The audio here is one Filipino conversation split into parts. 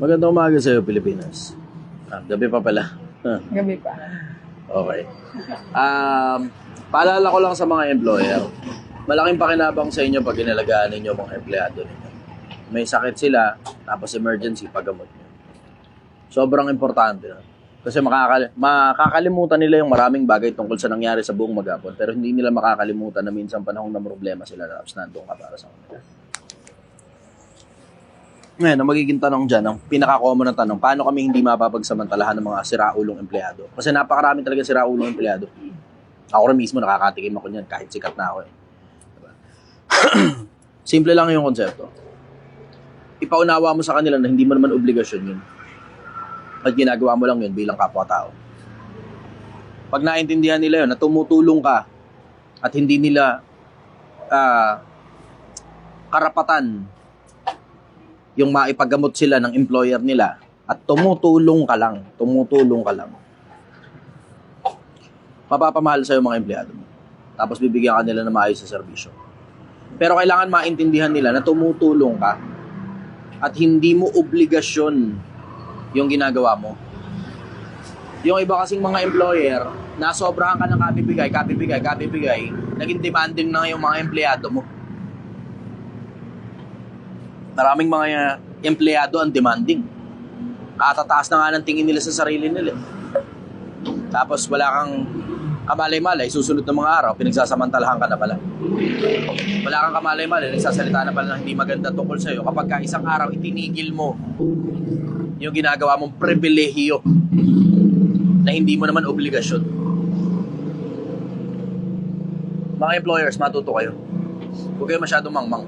Magandang umaga sa iyo, Pilipinas. Gabi pa pala. Gabi pa. Okay. Paalala ko lang sa mga employer, malaking pakinabang sa inyo pag inalagaan ninyo mga empleyado ninyo. May sakit sila, tapos emergency, paggamot nyo. Sobrang importante na. Kasi makakalimutan nila yung maraming bagay tungkol sa nangyari sa buong maghapon, pero hindi nila makakalimutan na minsan panahon na problema sila, tapos nandun ka para sa kanila. Ngayon, ang magiging tanong dyan, ang pinaka-common na tanong, paano kami hindi mapapagsamantalahan ng mga siraulong empleyado? Kasi napakarami talaga siraulong empleyado. Ako rin mismo nakakatikim ako niyan kahit sikat na ako eh. Diba? Simple lang yung konsepto. Ipaunawa mo sa kanila na hindi mo naman obligasyon yun. At ginagawa mo lang yun bilang kapwa-tao. Pag naintindihan nila yun, na tumutulong ka at hindi nila karapatan yung maipagamot sila ng employer nila at tumutulong ka lang, mapapamahal sa'yo mga empleyado mo. Tapos bibigyan ka nila ng maayos sa serbisyo. Pero kailangan maintindihan nila na tumutulong ka at hindi mo obligasyon yung ginagawa mo. Yung iba kasing mga employer, nasobrahan ka ng kabibigay, naging demanding na yung mga empleyado mo. Maraming mga empleyado ang demanding. Katataas na nga ng tingin nila sa sarili nila. Tapos wala kang kamalay-malay, susunod ng mga araw, pinagsasamantalahan ka na pala. Wala kang kamalay-malay, nagsasalita na pala na hindi maganda tungkol sa'yo kapag ka isang araw itinigil mo yung ginagawa mong pribilehiyo na hindi mo naman obligasyon. Mga employers, matuto kayo. Huwag kayo masyadong mangmang.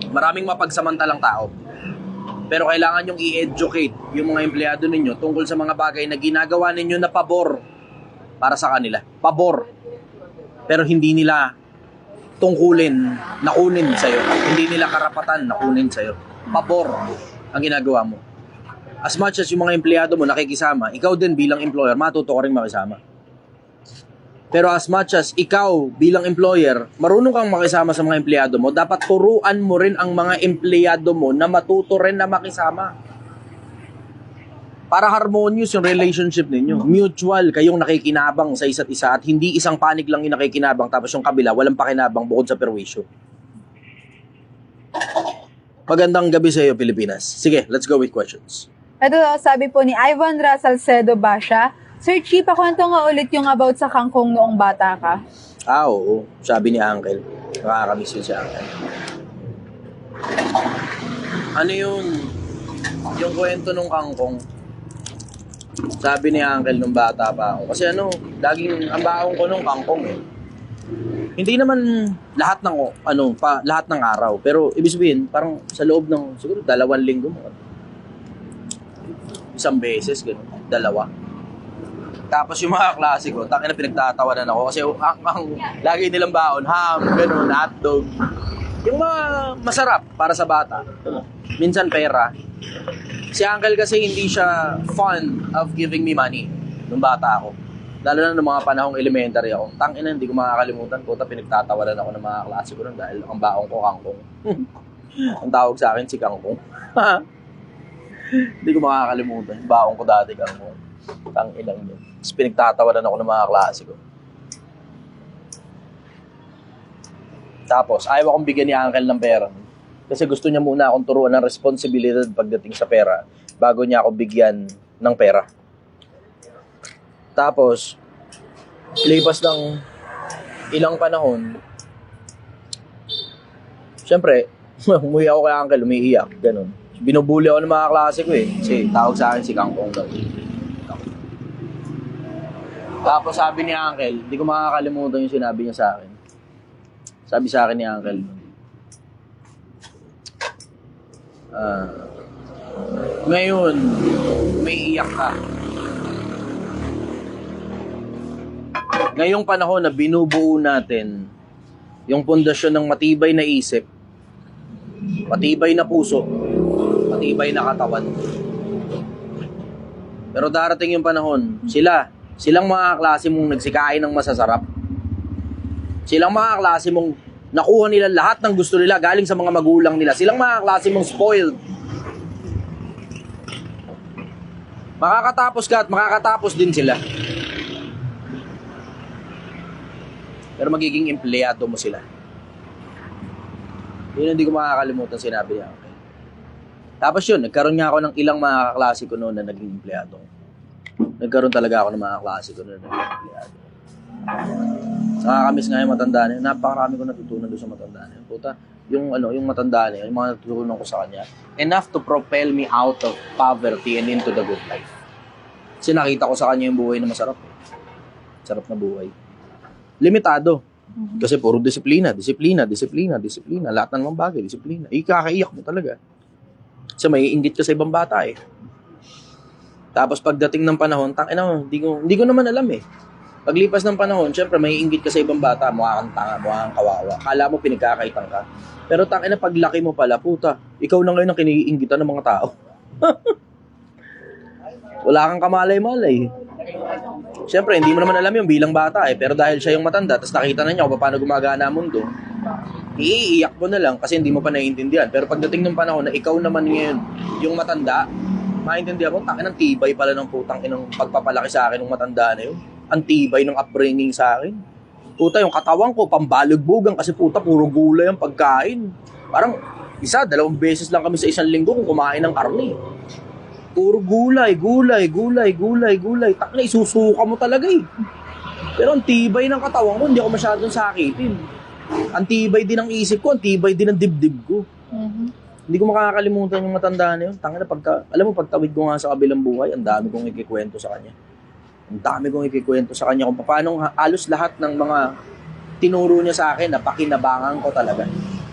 Maraming mapagsamantalang tao. Pero kailangan nyong i-educate yung mga empleyado ninyo tungkol sa mga bagay na ginagawa ninyo na pabor para sa kanila. Pabor. Pero hindi nila tungkulin na kunin sa'yo. Hindi nila karapatan na kunin sa'yo. Pabor ang ginagawa mo. As much as yung mga empleyado mo nakikisama, ikaw din bilang employer, matuto ka rin makisama. Pero as much as ikaw bilang employer, marunong kang makisama sa mga empleyado mo, dapat turuan mo rin ang mga empleyado mo na matuto rin na makisama. Para harmonious yung relationship ninyo. Mutual kayong nakikinabang sa isa't isa at hindi isang panig lang yung nakikinabang tapos yung kabila walang pakinabang bukod sa perwisyo. Magandang gabi sa iyo, Pilipinas. Sige, let's go with questions. Ito sabi po ni Ivan Salcedo Basha, Sir Chi, pakwento nga ulit yung about sa kangkong noong bata ka. Oo. Sabi ni Uncle. Nakakamiss yun si Uncle. Ano yun? Yung kwento nung kangkong. Sabi ni Uncle nung bata pa ako. Kasi laging ang baong ko nung kangkong eh. Hindi naman lahat ng lahat ng araw, pero ibig sabihin parang sa loob ng siguro 2 linggo mo. Isang beses gano'n, 2. Tapos yung mga klase ko, tangina pinagtatawanan ako kasi ang lagi nilang baon, ham, gano'n, hotdog. Yung mga masarap para sa bata. Minsan pera. Si Uncle kasi hindi siya fond of giving me money nung bata ako. Lalo na nung mga panahong elementary ako. Tangina, hindi ko makakalimutan. Puta, pinagtatawanan ako ng mga klase ko nun dahil ang baon ko kangkong. Ang tawag sa akin si Kangkong. Hindi ko makakalimutan. Yung baon ko dati kangkong. Tanginang yun. Tapos pinagtatawanan ako ng mga klase ko. Tapos, ayaw akong bigyan ni Uncle ng pera. Kasi gusto niya muna akong turuan ng responsibilidad pagdating sa pera bago niya ako bigyan ng pera. Tapos, lipas ng ilang panahon, syempre, umuwi ako kay Uncle, umiiyak, ganun. Binubuli ako ng mga klase ko eh. Kasi tawag sa akin si Kangkong daw. Tapos sabi ni Uncle, hindi ko makakalimutan yung sinabi niya sa akin. Sabi sa akin ni Uncle, ngayon, may iyak ka. Ngayong panahon na binubuo natin yung pundasyon ng matibay na isip, matibay na puso, matibay na katawan. Pero darating yung panahon, silang mga klase mong nagsikain ng masasarap. Silang mga klase mong nakuha nila lahat ng gusto nila galing sa mga magulang nila. Silang mga klase mong spoiled. Makakatapos ka at makakatapos din sila. Pero magiging empleyado mo sila. Yun hindi ko makakalimutan sinabi niya. Okay. Tapos yun, nagkaroon nga ako ng ilang mga kaklase ko noon na naging empleyado. Nagkaroon talaga ako ng mga kaklase ko noon na naging empleyado. Nakakamiss nga yung matanda na yun. Napakarami ko natutunan doon sa matanda na yun. Puta, yung matanda na yun, yung mga natutunan ko sa kanya, enough to propel me out of poverty and into the good life. Kasi nakita ko sa kanya yung buhay na masarap. Sarap na buhay. Limitado. Kasi puro disiplina. Lahat ng mga bagay, disiplina. Ikakaiyak mo talaga. Kasi may inggit ka sa ibang bata eh. Tapos pagdating ng panahon, hindi ko naman alam eh. Paglipas ng panahon, syempre may inggit ka sa ibang bata, mukha kang tanga, mukha kang kawawa. Kala mo pinagkakaitan ka. Pero paglaki mo pala, puta, ikaw na ngayon ang kiniinggitan ng mga tao. Wala kang kamalay-malay. Siyempre, hindi mo naman alam yung bilang bata eh. Pero dahil siya yung matanda, tapos nakita na niya kung paano gumagana ang mundo, iiyak mo na lang kasi hindi mo pa naiintindihan. Pero pagdating ng panahon na ikaw naman ngayon, yung matanda, maintindihan mo, ang tibay pala ng putang inang pagpapalaki sa akin ng matanda na yun. Ang tibay ng upbringing sa akin. Puta, yung katawan ko, pambalugbugan kasi puta, puro gulay ang pagkain. Parang, 1-2 beses lang kami sa isang linggo kung kumain ng karne. Puro gulay. Takna, isusuka mo talaga eh. Pero ang tibay ng katawan ko, hindi ako masyadong sakitin. Ang tibay din ng isip ko, ang tibay din ng dibdib ko. Hindi ko makakalimutan yung matanda na yun. Alam mo, pagtawid ko nga sa kabilang buhay, ang dami kong ikikwento sa kanya. Ang dami kong ikikwento sa kanya kung paano halos lahat ng mga tinuro niya sa akin na pakinabangan ko talaga.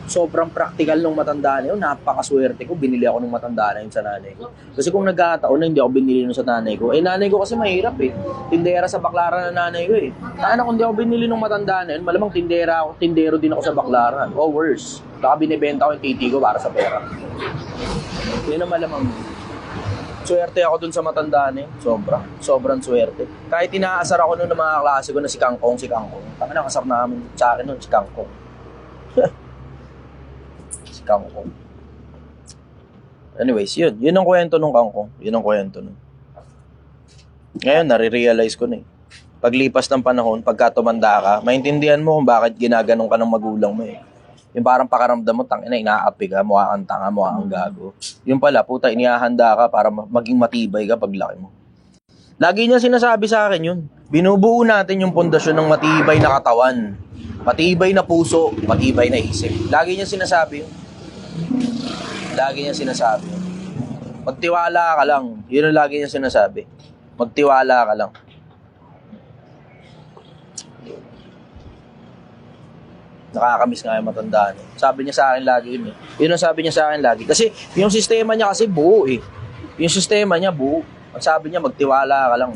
Sobrang practical nung matanda na yun. Napakaswerte ko. Binili ako nung matanda na yun sa nanay ko. Kasi kung nagkataon na hindi ako binili nun sa nanay ko, nanay ko kasi mahirap eh. Tindera sa Baclaran na nanay ko eh. Kung hindi ako binili nung matanda na yun, malamang tindero din ako sa Baclaran. O worse, baka binibenta ko yung titi ko para sa pera. Yun ang malamang. Swerte ako dun sa matanda na yun. Sobrang swerte. Kahit inaasar ako nun ng mga klase ko na si Kangkong. Tangina, kasar namin sa akin nun, si Kangkong. Si Kangkong. Anyways, yun. Yun ang kwento nung Kangkong. Yun ang kwento nun. Ngayon, nare-realize ko na eh. Paglipas ng panahon, pagka tumanda ka, maintindihan mo kung bakit ginaganong ka ng magulang mo eh. Yung parang pakaramdam mo, tangina, inaapi ka, mukha kang tanga, mukha kang gago. Yung pala, puta, inihahanda ka para maging matibay ka paglaki mo. Lagi niya sinasabi sa akin yun. Binubuo natin yung pundasyon ng matibay na katawan. Matibay na puso, matibay na isip. Lagi niya sinasabi yun. Magtiwala ka lang. Yun ang lagi niya sinasabi. Magtiwala ka lang. Nakakamiss nga yung matanda. Sabi niya sa akin lagi yun eh. Yun ang sabi niya sa akin lagi. Kasi yung sistema niya kasi buo eh. Yung sistema niya buo. Ang sabi niya, magtiwala ka lang.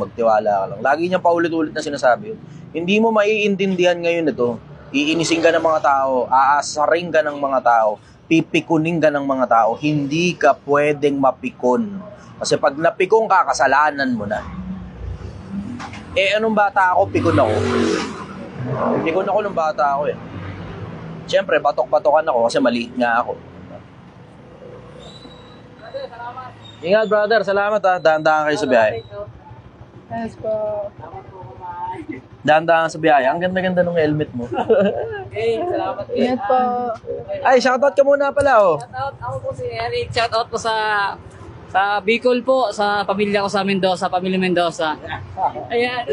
Lagi niya paulit-ulit na sinasabi yun. Hindi mo maiintindihan ngayon ito. Iinisin ka ng mga tao. Aasarin ka ng mga tao. Pipikunin ka ng mga tao. Hindi ka pwedeng mapikon. Kasi pag napikon ka, kasalanan mo na. Anong bata ako, pikon ako. Pikon ako nung bata ako eh. Siyempre, batok-batokan ako kasi maliit nga ako. Ingat, brother. Salamat ha. Dahan-dahan kayo sa biyahe. Yes po. Dahan-dahan sa biyahe. Ang ganda-ganda ng helmet mo. Salamat. Ingat po. Ay, shoutout ka muna pala oh. Shoutout ako po si Eric. Shoutout po sa Bicol po, sa pamilya ko sa Mendoza, pamilya Mendoza. Ayan.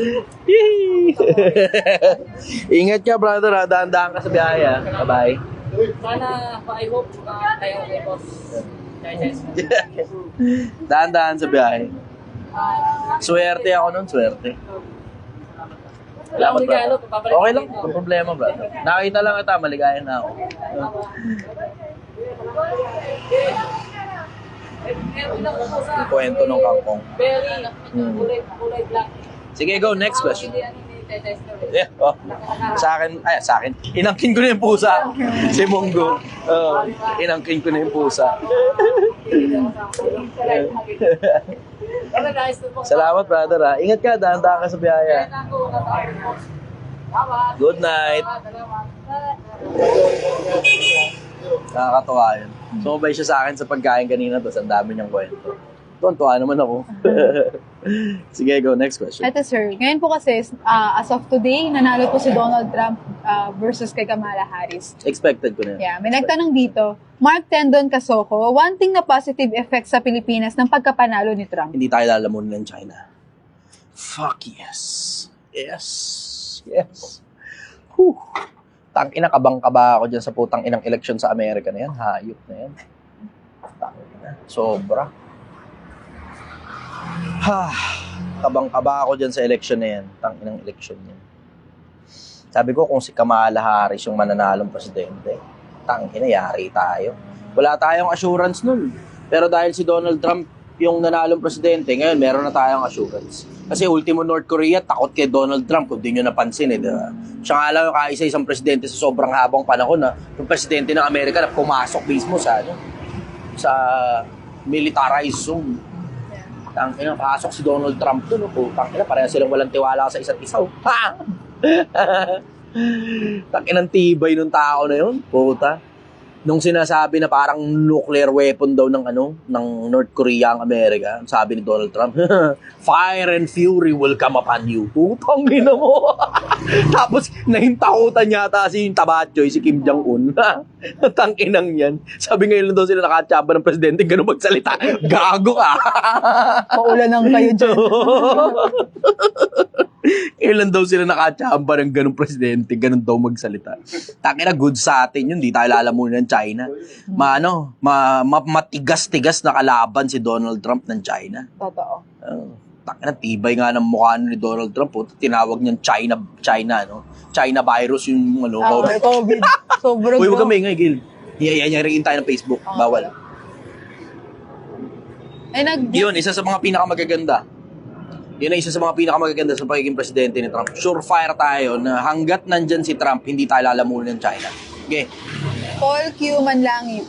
Ingat ka, brother ha. Dahan-dahan ka sa biyahe ha. Bye-bye. Sana, I hope tayo kay boss. Dahan-dahan sa biyahe. Swerte ako nun, swerte. Salamat, brother. Okay lang, kung problema, brother. Nakita lang kita, maligaya na ako. Yung kwento ng Kangkong. Kulay black. Sige, go, next question. Yeah, oh. Sa akin. Inangkin ko na yung pusa. Si Munggo. Inangkin ko na yung pusa. Salamat, brother ha. Ingat ka, dahan-dahan ka sa biyaya. Good night. Nakakatawa yun. Sumabay siya sa akin sa pagkain kanina, tapos ang dami niyang kwento. Tuwan-tuwa naman ako. Sige, go. Next question. Ito sir, ngayon po kasi, as of today, nanalo po si Donald Trump versus kay Kamala Harris. Expected ko na yan. Yeah, may nagtanong dito, Mark Tendon Casoko, one thing na positive effect sa Pilipinas ng pagkapanalo ni Trump. Hindi tayo lalamunin ng China. Fuck yes. Yes. Yes. Whew. Tang-ina, kabang-kaba ako dyan sa putang inang eleksyon sa Amerika na yan. Hayop na yan. Tang-ina. Sobra. Kabang-kaba ako dyan sa eleksyon na yan. Tang-inang eleksyon yan. Sabi ko, kung si Kamala Harris yung mananalong presidente, tang-ina, yari tayo. Wala tayong assurance nun. Pero dahil si Donald Trump yung nanalong presidente, ngayon meron na tayong assurance. Kasi ultimo North Korea, takot kay Donald Trump kung di nyo napansin diba? Siya nga lang yung kaisa-isang presidente sa sobrang habang panahon na yung presidente ng Amerika na pumasok mismo sa militarized zone. Tangina, pasok si Donald Trump doon. Tangina, pareha silang walang tiwala sa isa't isa. Tangina, tibay nung tao na yun. Puta. Nung sinasabi na parang nuclear weapon daw ng North Korea ang Amerika, sabi ni Donald Trump, fire and fury will come upon you. Putang ina mo. Tapos nahintakutan yata si Tabachoy, si Kim Jong-un. Tanginang yan. Sabi ngayon lang daw sila nakatsaba ng presidente, ganun magsalita. Gago ka. Paulan ng kayo dyan. Ilan daw sila nakatsamba ng ganung presidente, ganun daw magsalita. Tangina, good sa atin yun, di tayo lalamunin ng China. Matigas-tigas na kalaban si Donald Trump ng China. Totoo. Tangina, tibay nga ng mukha ni Donald Trump. Tinawag niyang China virus yung COVID. Sobrang Uy, huwag kami ingay, Gil. Iyayayarin tayo ng Facebook. Bawal. Yun, isa sa mga pinakamagaganda. Yun ay isa sa mga pinakamagaganda sa pagiging presidente ni Trump. Surefire tayo na hanggat nandyan si Trump, hindi tayo lalamunin ng China. Okay. Paul Q. Manlangit.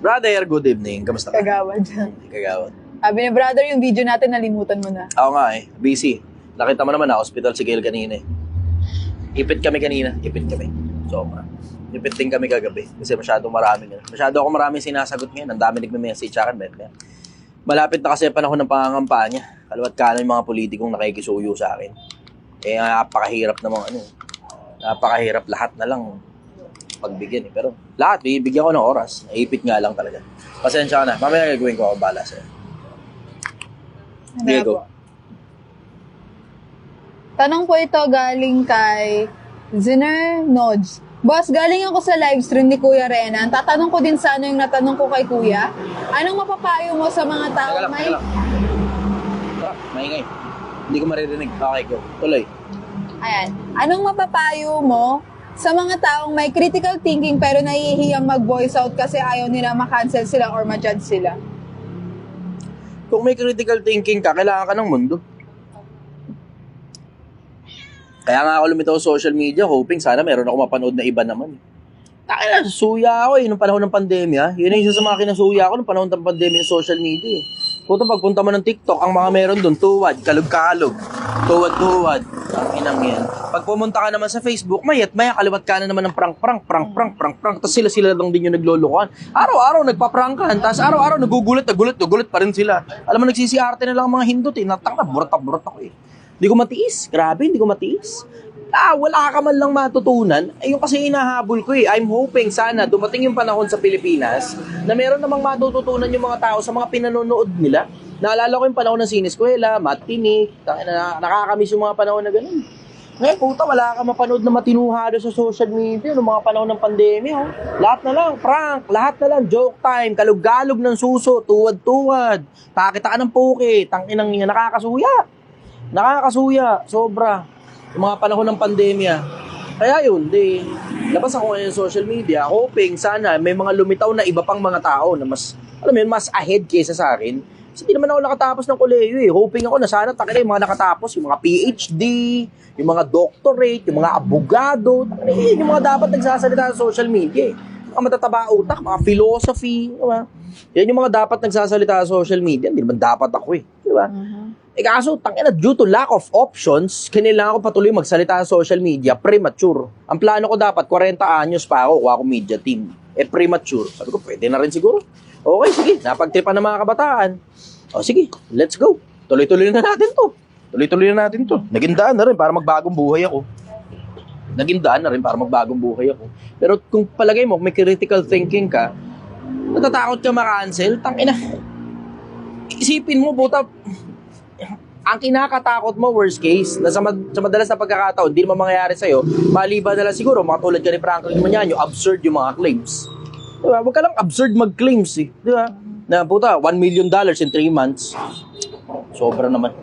Brother, good evening. Kamusta ka? Kagawad. Kagawad. Sabi ni brother, yung video natin, nalimutan mo na. Ako nga busy. Nakita mo naman na hospital si Gail kanina Ipit kami kanina. So, ipit din kami kagabi. Kasi masyadong maraming sinasagot ngayon. Ang dami nagme-message sa akin. Malapit na kasi ang panahon ng pangangampanya. Kaliwat kanan yung mga politikong nakikisuyo sa akin. Napakahirap namang napakahirap lahat na lang pagbigyan Pero lahat, bibigyan ko ng oras. Naipit nga lang talaga. Pasensya ka na. Mamaya gagawin ko ako bala sa'yo. Diego. Tanong po ito galing kay Ziner Nods. Boss, galing ako sa live stream ni Kuya Renan. Tatanong ko din sana yung natanong ko kay Kuya. Anong mapapayo mo sa mga tao may... Maingay. Hindi ko maririnig. Okay, go. Tuloy. Ayan. Anong mapapayo mo sa mga taong may critical thinking pero nahihiyang mag-voice out kasi ayaw nila makancel sila or ma-judge sila? Kung may critical thinking ka, kailangan ka ng mundo. Kaya nga ako lumitaw sa social media, hoping sana meron ako mapanood na iba naman. Takina, suya ako nung panahon ng pandemya. Yun yung isa sa mga kinasuya ako nung panahon ng pandemya sa social media. Puto, pagpunta mo ng TikTok, ang mga meron doon, tuwad, kalog-kalog, tuwad-tuwad. Ang inang yan. Pag pumunta ka naman sa Facebook, maya kaliwat ka na naman ng prank. Tapos sila lang din yung naglolokohan. Araw-araw nagpa-prankan, tapos araw-araw nagugulat pa rin sila. Alam mo, nagsisiarte na lang ang mga hindot burat ako Hindi ko matiis. Grabe, hindi ko matiis. Wala ka man lang matutunan. Yung kasi hinahabol ko I'm hoping sana dumating yung panahon sa Pilipinas na meron namang matututunan yung mga tao sa mga pinanonood nila. Naalala ko yung panahon ng sineskwela, matinik, nakakamiss yung mga panahon na ganun. Ngayon, puta, wala ka mapanood na matinuhado sa social media noong mga panahon ng pandemya. Lahat na lang, prank, lahat na lang, joke time, kalug-galog ng suso, tuwad-tuwad, pakita ka ng puki, tanginang yan, nakakasuya, sobra. Yung mga panahon ng pandemya. Kaya yun, labas ako ngayon sa social media, hoping sana may mga lumitaw na iba pang mga tao na mas, mas ahead kaysa sa akin. Kasi hindi naman ako nakatapos ng kolehiyo Hoping ako na sana yung mga nakatapos, yung mga PhD, yung mga doctorate, yung mga abogado, yung mga dapat nagsasalita sa social media Yung mga matataba utak, mga philosophy, diba? Yan yung mga dapat nagsasalita sa social media. Hindi naman dapat ako diba? Kaso, due to lack of options, kailangan ko patuloy magsalita sa social media, premature. Ang plano ko dapat, 40 anyos pa ako, kuha ko media team. Premature. Sabi ko, pwede na rin siguro. Okay, sige, napagtripan ng mga kabataan. O sige, let's go. Tuloy-tuloy na natin to. Tuloy-tuloy na natin to. Naging daan na rin para magbagong buhay ako. Naging daan na rin para magbagong buhay ako. Pero kung palagay mo, may critical thinking ka, natatakot ka ma-cancel, tangina. Isipin mo, puta, ang kinakatakot mo, worst case, na sa madalas na pagkakataon, hindi naman mangyayari sa'yo, maliban na lang siguro, makatulad ka ni Franklin Manyan, yung absurd yung mga claims. Diba? Huwag ka lang absurd mag-claims eh. Diba? Na puta, $1 million in 3 months. Sobra naman.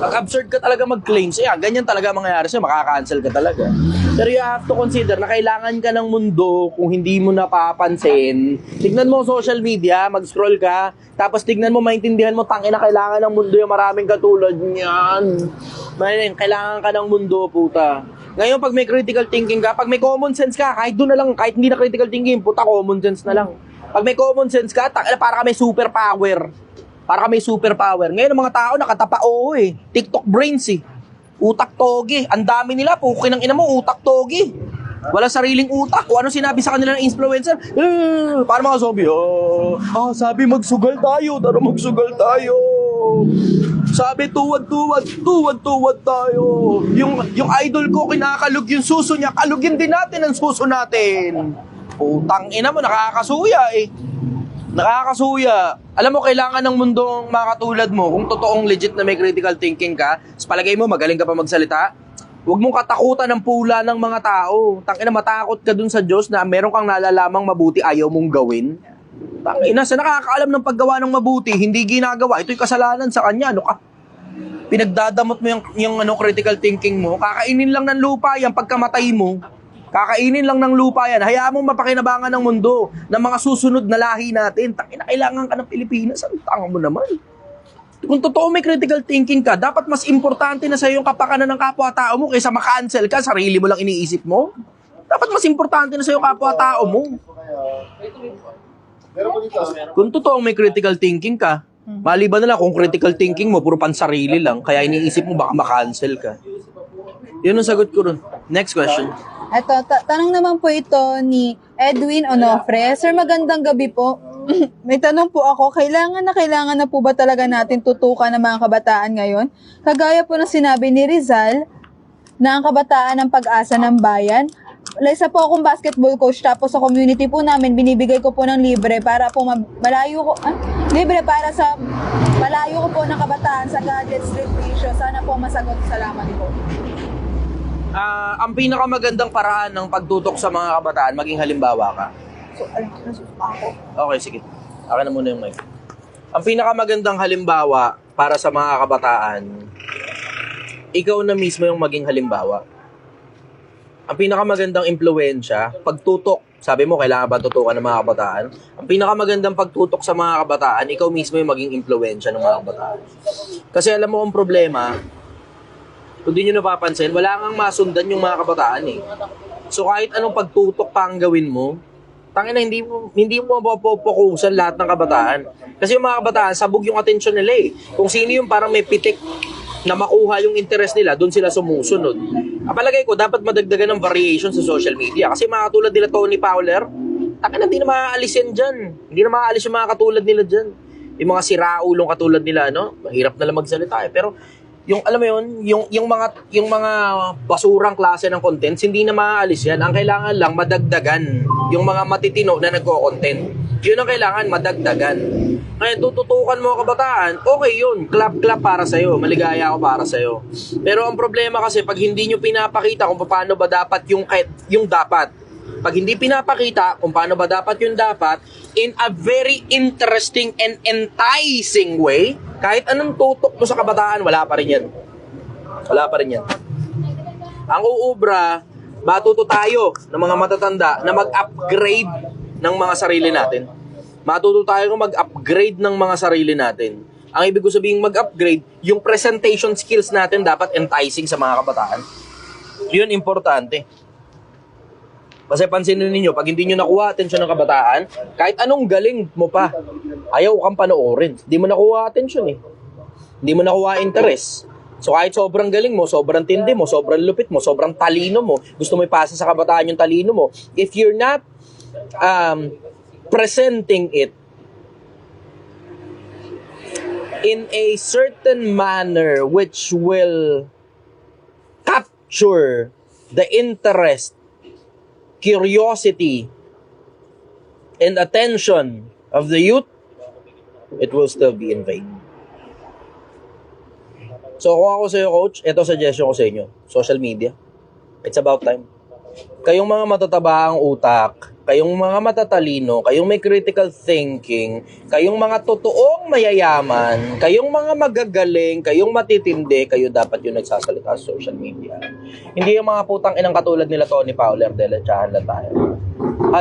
Pag absurd ka talaga mag-claims, ganyan talaga mangyayari sa'yo, makaka-cancel ka talaga. Pero you have to consider na kailangan ka ng mundo kung hindi mo napapansin. Tignan mo social media, mag-scroll ka, tapos tignan mo, maintindihan mo, tangina, kailangan ng mundo yung maraming katulad niyan. Kailangan ka ng mundo, puta. Ngayon, pag may critical thinking ka, pag may common sense ka, kahit doon na lang, kahit hindi na critical thinking, puta, common sense na lang. Pag may common sense ka, para ka may superpower. Para ka may superpower. Ngayon, ang mga tao nakatapa-oo eh. TikTok brains eh. Utak togi. Ang dami nila, pukin ng ina mo, utak togi. Wala sariling utak. O ano sinabi sa kanila ng influencer? Paano mga zombie? Sabi magsugal tayo. Tara magsugal tayo. Sabi tuwad-tuwad tayo. Yung idol ko kinakalog yung suso niya. Kalugin din natin ang suso natin. Putang ina mo, nakakasuya eh. Nakakasuya. Alam mo, kailangan ng mundong mga katulad mo, kung totoong legit na may critical thinking ka, sa palagay mo, magaling ka pa magsalita, huwag mong katakutan ng pula ng mga tao. Tangina, matakot ka dun sa Diyos na meron kang nalalamang mabuti, ayaw mong gawin. Tangina, sa nakakaalam ng paggawa ng mabuti, hindi ginagawa, ito'y kasalanan sa kanya. Ano ka? Pinagdadamot mo yung critical thinking mo, kakainin lang ng lupa yan pagkamatay mo. Kakainin lang ng lupa yan. Hayaan mong mapakinabangan ng mundo ng mga susunod na lahi natin. Tangina, kailangan ka ng Pilipinas. Ang tanga mo naman. Kung totoo may critical thinking ka, dapat mas importante na sa'yo yung kapakanan ng kapwa-tao mo kaysa makancel ka, sarili mo lang iniisip mo. Dapat mas importante na sa'yo kapwa-tao mo. Kung totoo may critical thinking ka, maliban na lang kung critical thinking mo, puro pansarili lang, kaya iniisip mo baka makancel ka. Yun ang sagot ko ron. Next question. Eto, tanong naman po ito ni Edwin Onofre. Sir, magandang gabi po. May tanong po ako, kailangan na po ba talaga natin tutukan ng mga kabataan ngayon? Kagaya po ng sinabi ni Rizal, na ang kabataan ng pag-asa ng bayan. Isa po akong basketball coach, tapos sa community po namin, binibigay ko po ng libre para po libre para sa malayo ko po ng kabataan sa gadgets, recreation. Sana po masagot. Salamat po. Ang pinakamagandang paraan ng pagtutok sa mga kabataan, maging halimbawa ka. Okay, sige. Akin na muna yung mic. Ang pinakamagandang halimbawa para sa mga kabataan, ikaw na mismo yung maging halimbawa. Ang pinakamagandang impluwensya, pagtutok, sabi mo, kailangan ba tutukan ng mga kabataan? Ang pinakamagandang pagtutok sa mga kabataan, ikaw mismo yung maging impluwensya ng mga kabataan. Kasi alam mo ang problema, kung di nyo napapansin, wala kang masundan yung mga kabataan eh. So kahit anong pagtutok pa ang gawin mo, tangina, hindi mo mapopokusan lahat ng kabataan. Kasi yung mga kabataan, sabog yung atensyon nila eh. Kung sino yung parang may pitik na makuha yung interest nila, doon sila sumusunod. Palagay ko, dapat madagdagan ng variation sa social media. Kasi mga katulad nila Tony Fowler, tangina, hindi na maaalis yan dyan. Hindi na maaalis yung mga katulad nila dyan. Yung mga siraulong katulad nila, mahirap na lang magsalita eh. Pero yung alam mo yun, yung mga basurang klase ng contents, hindi na maaalis yan. Ang kailangan lang madagdagan yung mga matitino na nagko-content. Yun ang kailangan madagdagan. Ngayon, tututukan mo kabataan, okay yun, clap para sa'yo, maligaya ako para sa'yo. Pero ang problema kasi, pag hindi nyo pinapakita kung paano ba dapat yung dapat, pag hindi pinapakita kung paano ba dapat yung dapat, in a very interesting and enticing way, kahit anong tutok mo sa kabataan, wala pa rin yan. Wala pa rin yan. Ang uubra, matuto tayo ng mga matatanda na mag-upgrade ng mga sarili natin. Matuto tayo mag-upgrade ng mga sarili natin. Ang ibig ko sabihin mag-upgrade, yung presentation skills natin dapat enticing sa mga kabataan. Yun importante. Kasi pansinin ninyo, pag hindi nyo nakuha atensyon ng kabataan, kahit anong galing mo pa, ayaw kang panoorin. Hindi mo nakuha atensyon eh. Hindi mo nakuha interest. So kahit sobrang galing mo, sobrang tindi mo, sobrang lupit mo, sobrang talino mo, gusto mo ipasa sa kabataan yung talino mo, if you're not presenting it in a certain manner which will capture the interest, curiosity, and attention of the youth, it will still be in vain. So kung ako sa'yo, coach, ito suggestion ko sa inyo. Social media. It's about time. Kayong mga matataba ang utak, kayong mga matatalino, kayong may critical thinking, kayong mga totoong mayayaman, kayong mga magagaling, kayong matitindi, kayo dapat yung nagsasalita sa social media. Hindi yung mga putang inang katulad nila Tony Fowler, derechahan lang tayo.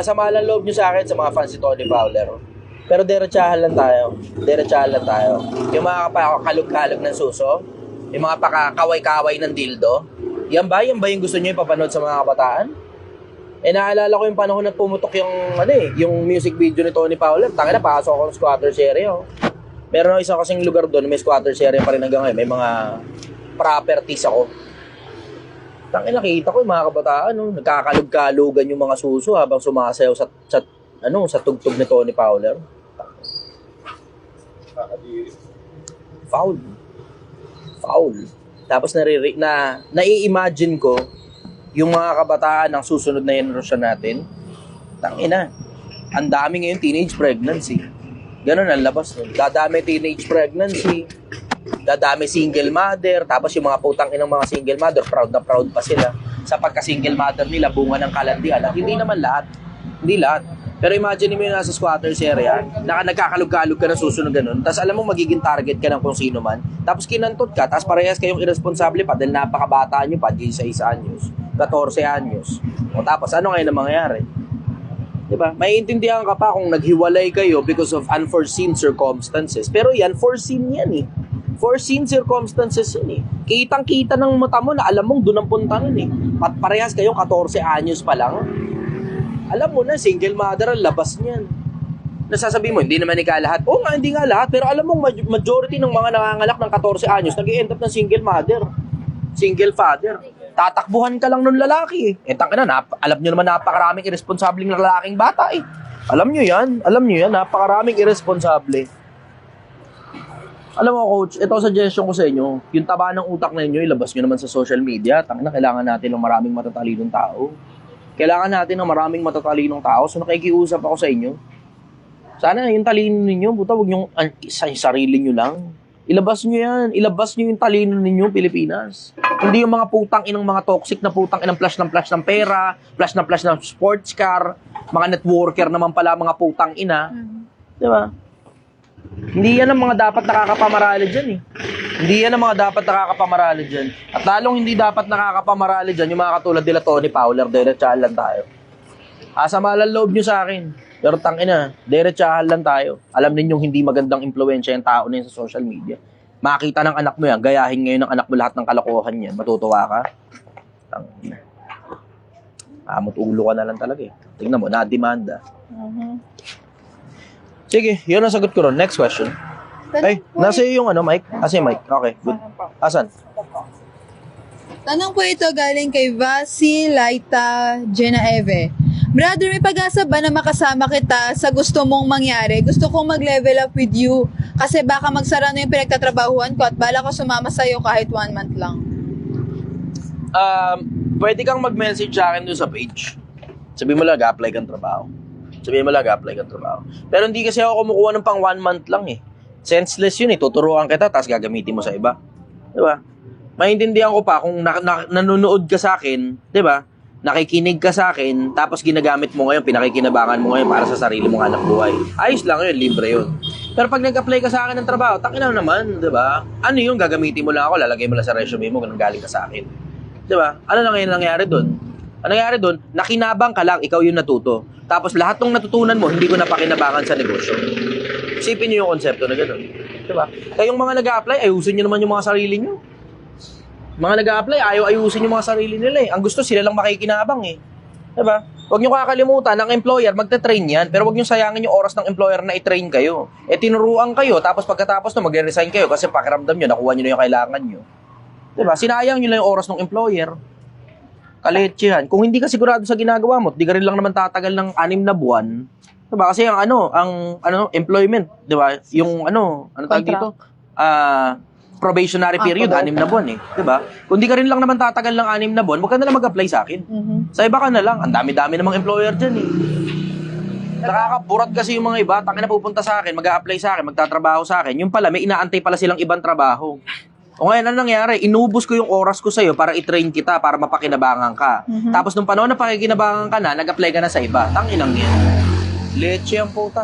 Sama lang loob nyo sa akin sa mga fans ni Tony Fowler. Pero derechahan lang tayo. Derechahan lang tayo. Yung mga kalug-kalug ng suso, yung mga pakakaway-kaway ng dildo, yan ba yung gusto nyo ipapanood sa mga kabataan? Naalala ko yung panahon na pumutok yung music video ni Tony Fowler. Tangina, pasok ako ng squatters area. Meron ako isang kasing lugar doon, may squatters area pa rin hanggang ngayon. May mga properties ako. Tangina, nakita ko yung mga kabataan, nagkakalug-kalugan yung mga suso habang sumasayaw sa tugtog ni Tony Fowler. Foul. Tapos nai-imagine ko yung mga kabataan ng susunod na henerasyon natin. Tangina. Ang dami ngayon teenage pregnancy. Ganun ang labas. Dadami teenage pregnancy. Dadami single mother. Tapos yung mga putang inang mga single mother, proud na proud pa sila. Sa pagka-single mother nila, bunga ng kalandian. At hindi naman lahat. Hindi lahat. Pero imagine mo yung nasa squatters area, nagkakalug-kalug ka na susunod ganun, tapos alam mo magiging target ka ng kung sino man, tapos kinantot ka, tapos parehas kayong irresponsable pa dahil napakabata nyo pa, 16 anyos, 14 anyos. O tapos ano ngayon ang mangyayari? Diba? Maiintindihan ka pa kung naghiwalay kayo because of unforeseen circumstances. Pero yan, foreseen yan eh. Foreseen circumstances yan eh. Kitang-kita ng mata mo na alam mong doon ang punta nun eh. At parehas kayong 14 anyos pa lang. Alam mo na, single mother ang labas niyan. Nasasabi mo, hindi naman ikaw lahat. Oo nga, hindi nga lahat. Pero alam mo, majority ng mga nangangalak ng 14 anyos, nag-i-end up ng single mother. Single father. Tatakbuhan ka lang ng lalaki eh. Tangina na, alam nyo naman napakaraming irresponsableng lalaking bata eh. Alam nyo yan, napakaraming irresponsable. Alam mo coach, ito suggestion ko sa inyo, yung taba ng utak na inyo, ilabas nyo naman sa social media. Tangina, kailangan natin ng maraming matatalinong tao. Kailangan natin ng maraming matatalinong tao. So nakikiusap ako sa inyo. Sana yung talino ninyo, buta, huwag yung sarili nyo lang. Ilabas nyo yan. Ilabas nyo yung talino ninyo, Pilipinas. Hindi yung mga putang inang mga toxic na putang inang flash ng pera, flash ng sports car, mga networker naman pala, mga putang ina. Diba? Hindi yan ang mga dapat nakakapamarali dyan eh. Hindi yan ang mga dapat nakakapamarali dyan. At lalong hindi dapat nakakapamarali dyan yung mga katulad nila Tony Fowler, derechahan lang tayo. Asama lang loob nyo sa akin. Pero tangina, derechahan lang tayo. Alam ninyong hindi magandang impluwensya yung tao na yun sa social media. Makita ng anak mo yan, gayahin ngayon ng anak mo lahat ng kalokohan niya. Matutuwa ka? Tangina. Amot ulo ka na lang talaga eh. Tingnan mo, na-demanda. Sige, yun ang sagot ko ron. Next question. Ay, nasa iyo yung mic? Asa yung mic? Okay, good. Asan? Tanong po ito galing kay Vasi Laita Genaeve. Brother, may pag-asa ba na makasama kita sa gusto mong mangyari? Gusto kong mag-level up with you kasi baka magsara na yung pinagtatrabahuan ko at bala ko sumama sa'yo kahit 1 month lang. Pwede kang mag-message sa akin doon sa page. Sabihin mo lang, apply kang trabaho. Pero hindi kasi ako kumukuha ng pang 1 month lang eh. Senseless yun eh. Tuturuan kita, tapos gagamitin mo sa iba. Diba? Maintindihan ko pa kung nanonood ka sa akin, diba? Nakikinig ka sa akin, tapos ginagamit mo ngayon, pinakikinabangan mo ngayon para sa sarili mong hanap buhay. Ayos lang yun, libre yun. Pero pag nag-apply ka sa akin ng trabaho, takina naman, diba? Ano yung gagamitin mo lang ako, lalagay mo lang sa resume mo kung galing ka sa akin. Diba? Ano na ngayon nangyari doon? Ang nangyari doon, nakinabang ka lang, ikaw yung natuto. Tapos lahat ng natutunan mo, hindi ko napakinabangan sa negosyo. Isipin nyo yung konsepto na gano'n. Diba? Kayong mga nag-a-apply, ayusin nyo naman yung mga sarili nyo. Mga nag-a-apply, ayaw ayusin yung mga sarili nila eh. Ang gusto, sila lang makikinabang eh. Diba? Huwag nyo kakalimutan, ang employer, magte-train yan, pero huwag nyo sayangin yung oras ng employer na i-train kayo. Tinuruan kayo, tapos pagkatapos na magre-resign kayo kasi pakiramdam nyo, nakuha nyo na yung kailangan nyo. Diba? Sinayang nyo lang yung oras ng employer. Kalitsi yan. Kung hindi ka sigurado sa ginagawa mo, di ka rin lang naman tatagal ng 6 na buwan. Diba? Kasi ang employment, diba? Yung tawag dito? probationary period, 6 na buwan eh. Diba? Kung di ka rin lang naman tatagal ng 6 na buwan, huwag ka na lang mag-apply sa akin. Sa iba ka na lang. Ang dami-dami namang employer dyan eh. Nakakaburat kasi yung mga iba, tangina pupunta sa akin, mag-a-apply sa akin, magtatrabaho sa akin. Yung pala, may inaantay pala silang ibang trabaho. O ngayon, ano nangyari? Inubos ko yung oras ko sa'yo para i-train kita, para mapakinabangan ka. Tapos nung panahon na pakikinabangan ka na, nag-apply ka na sa iba. Tanginang yan. Leche ang puta.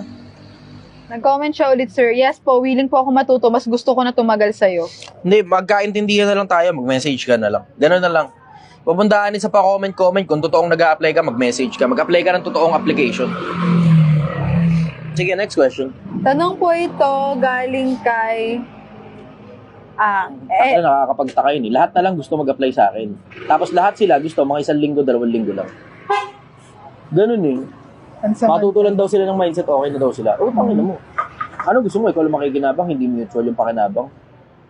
Nag-comment siya ulit, sir. Yes po, willing po ako matuto. Mas gusto ko na tumagal sa'yo. Hindi, magkaintindihan na lang tayo, mag-message ka na lang. Ganun na lang. Pupundaanin sa pa-comment kung totoong nag-a-apply ka, mag-message ka. Mag-apply ka ng totoong application. Sige, next question. Tanong po ito galing kay... Ano nakakapagtaka yun eh. Lahat na lang gusto mag-apply sa akin. Tapos lahat sila gusto mga 1 linggo, 2 linggo lang. Ganun eh. Matutulan daw sila ng mindset, okay na daw sila. Tangina mo. Ano gusto mo? Ikaw lang makikinabang, hindi mutual yung pakinabang.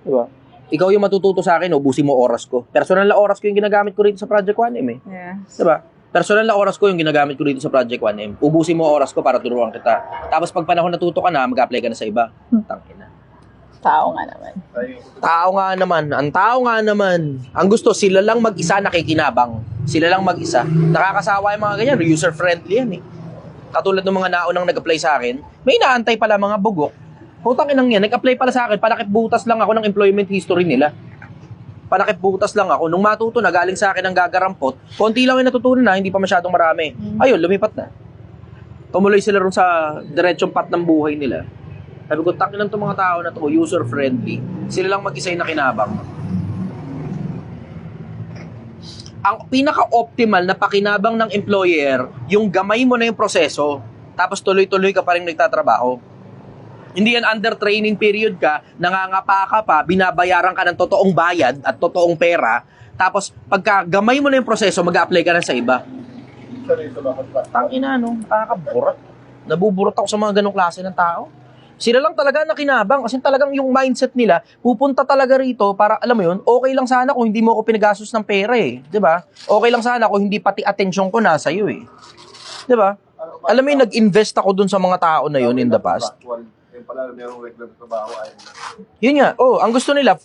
Diba? Ikaw yung matututo sa akin, ubusin mo oras ko. Personal na oras ko yung ginagamit ko rito sa Project 1M eh. Yes. Diba? Personal na oras ko yung ginagamit ko rito sa Project 1M. Ubusin mo oras ko para turuan kita. Tapos pag panahon natuto ka na, mag-apply ka na sa iba. Tangina. Tao nga naman. Tao nga naman. Ang tao nga naman. Ang gusto, sila lang mag-isa nakikinabang. Sila lang mag-isa. Nakakasawa yung mga ganyan. User-friendly yan eh. Katulad ng mga naunang nag-apply sa akin, may inaantay pala mga bugok. Putang inang yan, nag-apply pala sa akin, palakip butas lang ako ng employment history nila. Palakip butas lang ako. Nung matuto na, galing sa akin ang gagarampot, konti lang yung natutunan na, hindi pa masyadong marami. Ayun, lumipat na. Tumuloy sila ron sa diretsong path ng buhay nila. Sabi ko, takin lang itong mga tao na to, user-friendly. Sila lang mag-isa yung nakinabang. Ang pinaka-optimal na pakinabang ng employer, yung gamay mo na yung proseso, tapos tuloy-tuloy ka pa rin nagtatrabaho. Hindi yan under training period ka, nangangapa ka pa, binabayaran ka ng totoong bayad at totoong pera, tapos pagka gamay mo na yung proseso, mag-a-apply ka na sa iba. Tangina, no? Nakakaburat. Nabuburat ako sa mga ganong klase ng tao. Sila lang talaga nakinabang kasi talagang yung mindset nila, pupunta talaga rito para, alam mo yun, okay lang sana kung hindi mo ako pinagastos ng pera eh. 'Di ba? Okay lang sana kung hindi pati atensyon ko nasa iyo eh. 'Di ba? Alam mo yun, nag-invest ako dun sa mga tao na yun in the past. Yun nga, ang gusto nila,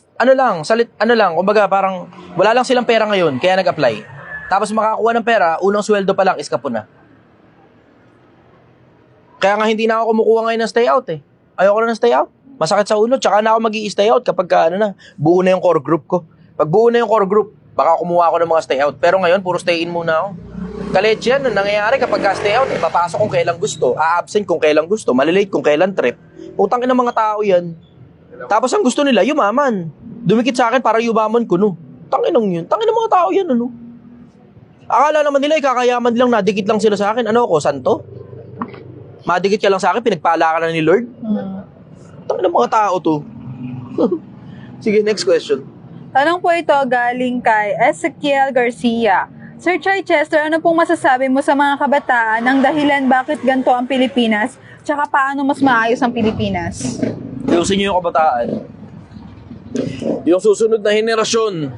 kumbaga parang, wala lang silang pera ngayon, kaya nag-apply. Tapos makakuha ng pera, unang sweldo pa lang, iskapo na. Kaya nga hindi na ako kumukuha ngayon ng stay out eh. Ayoko na ng stay out. Masakit sa ulo. Tsaka na ako mag-i-stay out kapag buo na yung core group ko. Pag buo na yung core group, baka kumuha ako ng mga stay out. Pero ngayon, puro stay in muna ako. Kaletse yan, nangyayari kapag stay out, papasok kung kailan gusto, a-absent kung kailan gusto, malilate kung kailan trip. Putang ina mga tao yan. Tapos ang gusto nila, yumaman. Dumikit sa akin para yumaman ko, no. Tanginang yun. Tanginang mga tao yan, ano. Akala naman nila, kakayaman lang, nadikit lang sila sa akin. Ano ako, santo? Madikit ka lang sa akin, pinagpala ka na ni Lord. Tanginang mga tao to. Sige, next question. Tanong po ito galing kay Ezekiel Garcia. Sir Chichester, ano pong masasabi mo sa mga kabataan ng dahilan bakit ganito ang Pilipinas, tsaka paano mas maayos ang Pilipinas? Ayusin niyo yung kabataan. Yung susunod na henerasyon,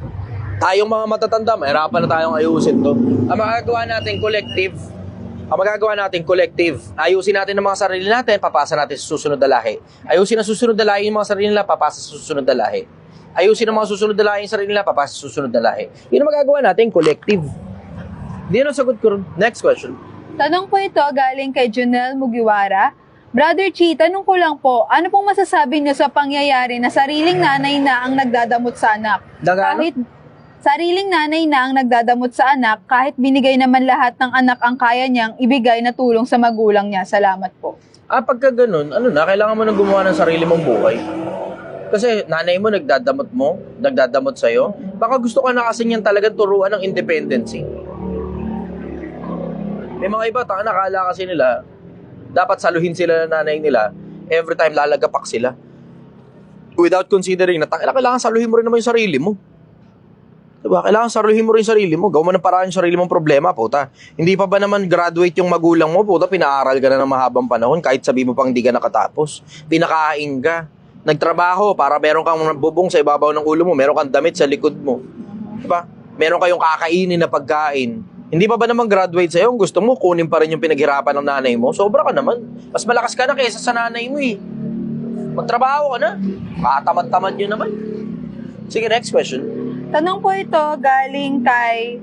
tayong mga matatanda, mahirapan na tayong ayusin to. Ang magagawa natin collective. Ayusin natin ang mga sarili natin, papasa natin sa susunod na lahi. Ayusin ang susunod na lahi yung mga sarili nila, papasa sa susunod na lahi. Ayusin ang mga susunod na lahi yung sarili nila, papasa sa susunod na lahi. Yun ang magagawa natin, collective. Hindi yun ang sagot ko rin. Next question. Tanong po ito galing kay Junel Mugiwara. Brother Chi, tanong ko lang po, ano pong masasabi niyo sa pangyayari na sariling nanay na ang nagdadamot sa anak? Sariling nanay na ang nagdadamot sa anak, kahit binigay naman lahat ng anak ang kaya niyang ibigay na tulong sa magulang niya. Salamat po. Pagka ganun, kailangan mo nang gumawa ng sarili mong buhay. Kasi nanay mo nagdadamot sa'yo. Baka gusto ka na kasi niyan talagang turuan ng independency. May mga iba, nakala kasi nila, dapat saluhin sila ng nanay nila, every time lalagapak sila. Without considering na, kailangan saluhin mo rin naman yung sarili mo. Diba? Kailangan saluhin mo rin yung sarili mo. Gawin mo ng paraan yung sarili mong problema, puta. Hindi pa ba naman graduate yung magulang mo, puta, pinaaral ka na ng mahabang panahon, kahit sabi mo pang hindi ka nakatapos. Pinakain ka. Nagtrabaho para meron kang bubong sa ibabaw ng ulo mo, meron kang damit sa likod mo. Diba? Meron kayong kakainin na pagkain. Hindi pa ba naman graduate sa'yo? Kung gusto mo, kunin pa rin yung pinaghirapan ng nanay mo. Sobra ka naman. Mas malakas ka na kaysa sa nanay mo eh. Magtrabaho ka na. Katamad-tamad yun naman. Sige, next question. Tanong po ito galing kay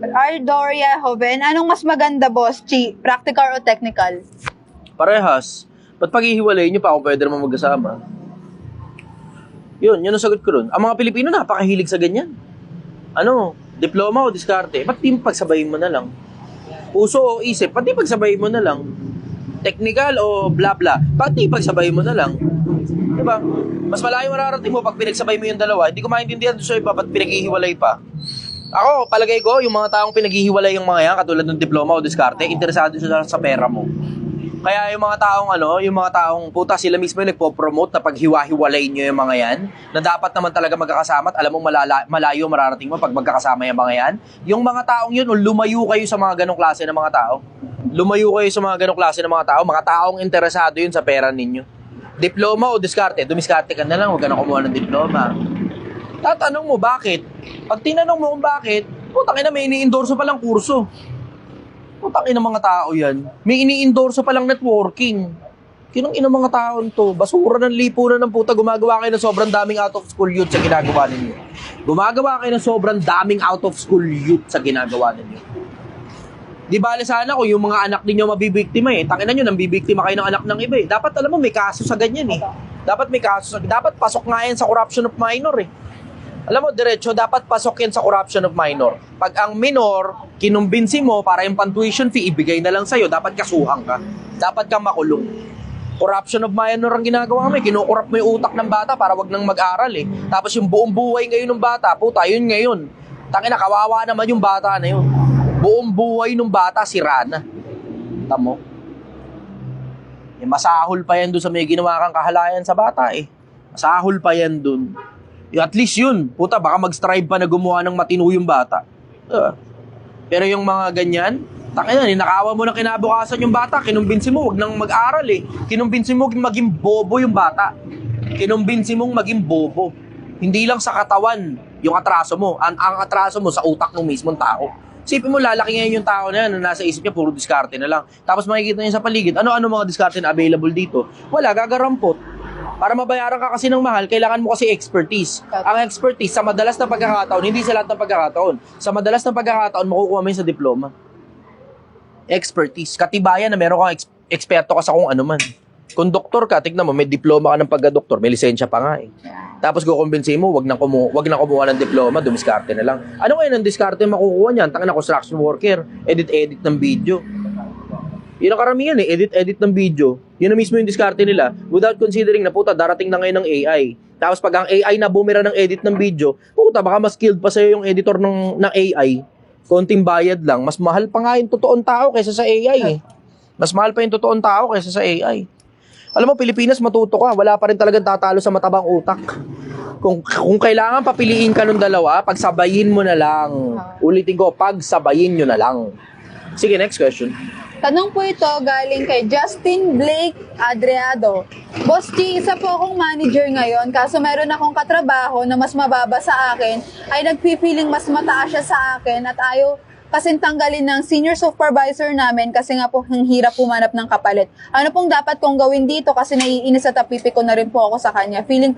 Ardoria Joven. Anong mas maganda, Boss Chi? Practical o technical? Parehas. Ba't paghihiwalay nyo pa kung pwede naman magkasama? Yun ang sagot ko ron. Ang mga Pilipino napakahilig sa ganyan. Ano, diploma o diskarte? Ba't di pagsabayin mo na lang? Puso o isip? Ba't di pagsabayin mo na lang? Technical o bla bla? Ba't di pagsabayin mo na lang? Diba? Mas malayo mararating mo pag pinagsabay mo yung dalawa. Hindi ko maintindihan doon sa iba, ba't pinaghihiwalay pa? Ako, palagay ko, yung mga taong pinaghihiwalay yung mga yan, katulad ng diploma o diskarte, interesado sila sa pera mo. Kaya yung mga taong puta, sila mismo yung nagpo-promote na paghiwa-hiwalay nyo yung mga yan, na dapat naman talaga magkakasama at alam mong malayo mararating mo pag magkakasama yung mga yan. Yung mga taong yun, lumayo kayo sa mga ganong klase ng mga tao. Lumayo kayo sa mga ganong klase ng mga taong interesado yun sa pera ninyo. Diploma o diskarte? Dumiskarte ka na lang, huwag ka na kumuha ng diploma. Tatanong mo, bakit? Pag tinanong mo kung bakit, putang ina, may ini-endorso palang kurso. Putang ina mga tao yan. May ini-endorso palang networking. Kinong ina mga taon to? Basura ng lipunan ng puta. Gumagawa kayo ng sobrang daming out of school youth sa ginagawa ninyo. Gumagawa kayo ng sobrang daming out of school youth sa ginagawa ninyo. Di bale sana kung yung mga anak ninyo mabibiktima eh. Tangina nyo, nang bibiktima kayo ng anak ng iba eh. Dapat alam mo, may kaso sa ganyan eh. Dapat pasok nga yan sa corruption of minor eh. Alam mo, diretso, dapat pasok yan sa corruption of minor. Pag ang minor, kinumbinsi mo para yung tuition fee, ibigay na lang sa'yo, dapat kasuhan ka. Dapat kang makulong. Corruption of minor ang ginagawa mo. Kinukurap mo yung utak ng bata para wag nang mag-aral eh. Tapos yung buong buhay ngayon ng bata, puta, yun ngayon. Tangina, kawawa naman yung bata na yun. Buong buhay ng bata, sira na. Tamo? Eh, masahol pa yan doon sa may ginawa kang kahalayan sa bata eh. Masahol pa yan doon. At least yun, puta, baka mag-strive pa na gumawa ng matino yung bata. Pero yung mga ganyan, takina, ninakawa mo ng kinabukasan yung bata, kinumbinsi mo, wag nang mag-aral eh. Kinumbinsi mo maging bobo yung bata. Kinumbinsi mong maging bobo. Hindi lang sa katawan, yung atraso mo. Ang atraso mo sa utak ng mismong tao. Isipin mo, lalaki ngayon yung tao na yan, na nasa isip niya, puro diskarte na lang. Tapos makikita niya sa paligid, ano-ano mga diskarte na available dito? Wala, gagarampot. Para mabayaran ka kasi ng mahal, kailangan mo kasi expertise. Ang expertise, sa madalas na pagkakataon, hindi sa lahat ng pagkakataon. Sa madalas na pagkakataon, makukuha mo yun sa diploma. Expertise. Katibayan na meron kang eksperto ka sa kung ano man. Kung doktor ka, tignan mo, may diploma ka ng pagka-doktor, may lisensya pa nga eh. Tapos kukumbinsin mo, wag na kumuha ng diploma, dumiskarte na lang. Ano ngayon ang diskarte makukuha niyan? Tangina, construction worker, edit ng video. Yun ang karamihan eh, edit ng video. Yun na mismo yung diskarte nila without considering na puta, darating na ngayon ng AI. Tapos pag ang AI na bumira ng edit ng video, puta, baka mas skilled pa sa'yo yung editor ng AI. Konting bayad lang. Mas mahal pa nga yung totoong tao kaysa sa AI eh. Mas mahal pa yung totoong tao kaysa sa AI. Alam mo, Pilipinas, matuto ka. Wala pa rin talagang tatalo sa matabang utak. Kung kailangan papiliin ka ng dalawa, pagsabayin mo na lang. Ulitin ko, pagsabayin nyo na lang. Sige, next question. Tanong po ito galing kay Justin Blake Adriado. Boss Chi, isa po akong manager ngayon, kaso meron akong katrabaho na mas mababa sa akin, ay nagpipiling mas mataas siya sa akin at ayaw kasing tanggalin ng senior supervisor namin kasi nga po ang hirap pumanap ng kapalit. Ano pong dapat kong gawin dito kasi naiinis at napipi ko na rin po ako sa kanya. Feeling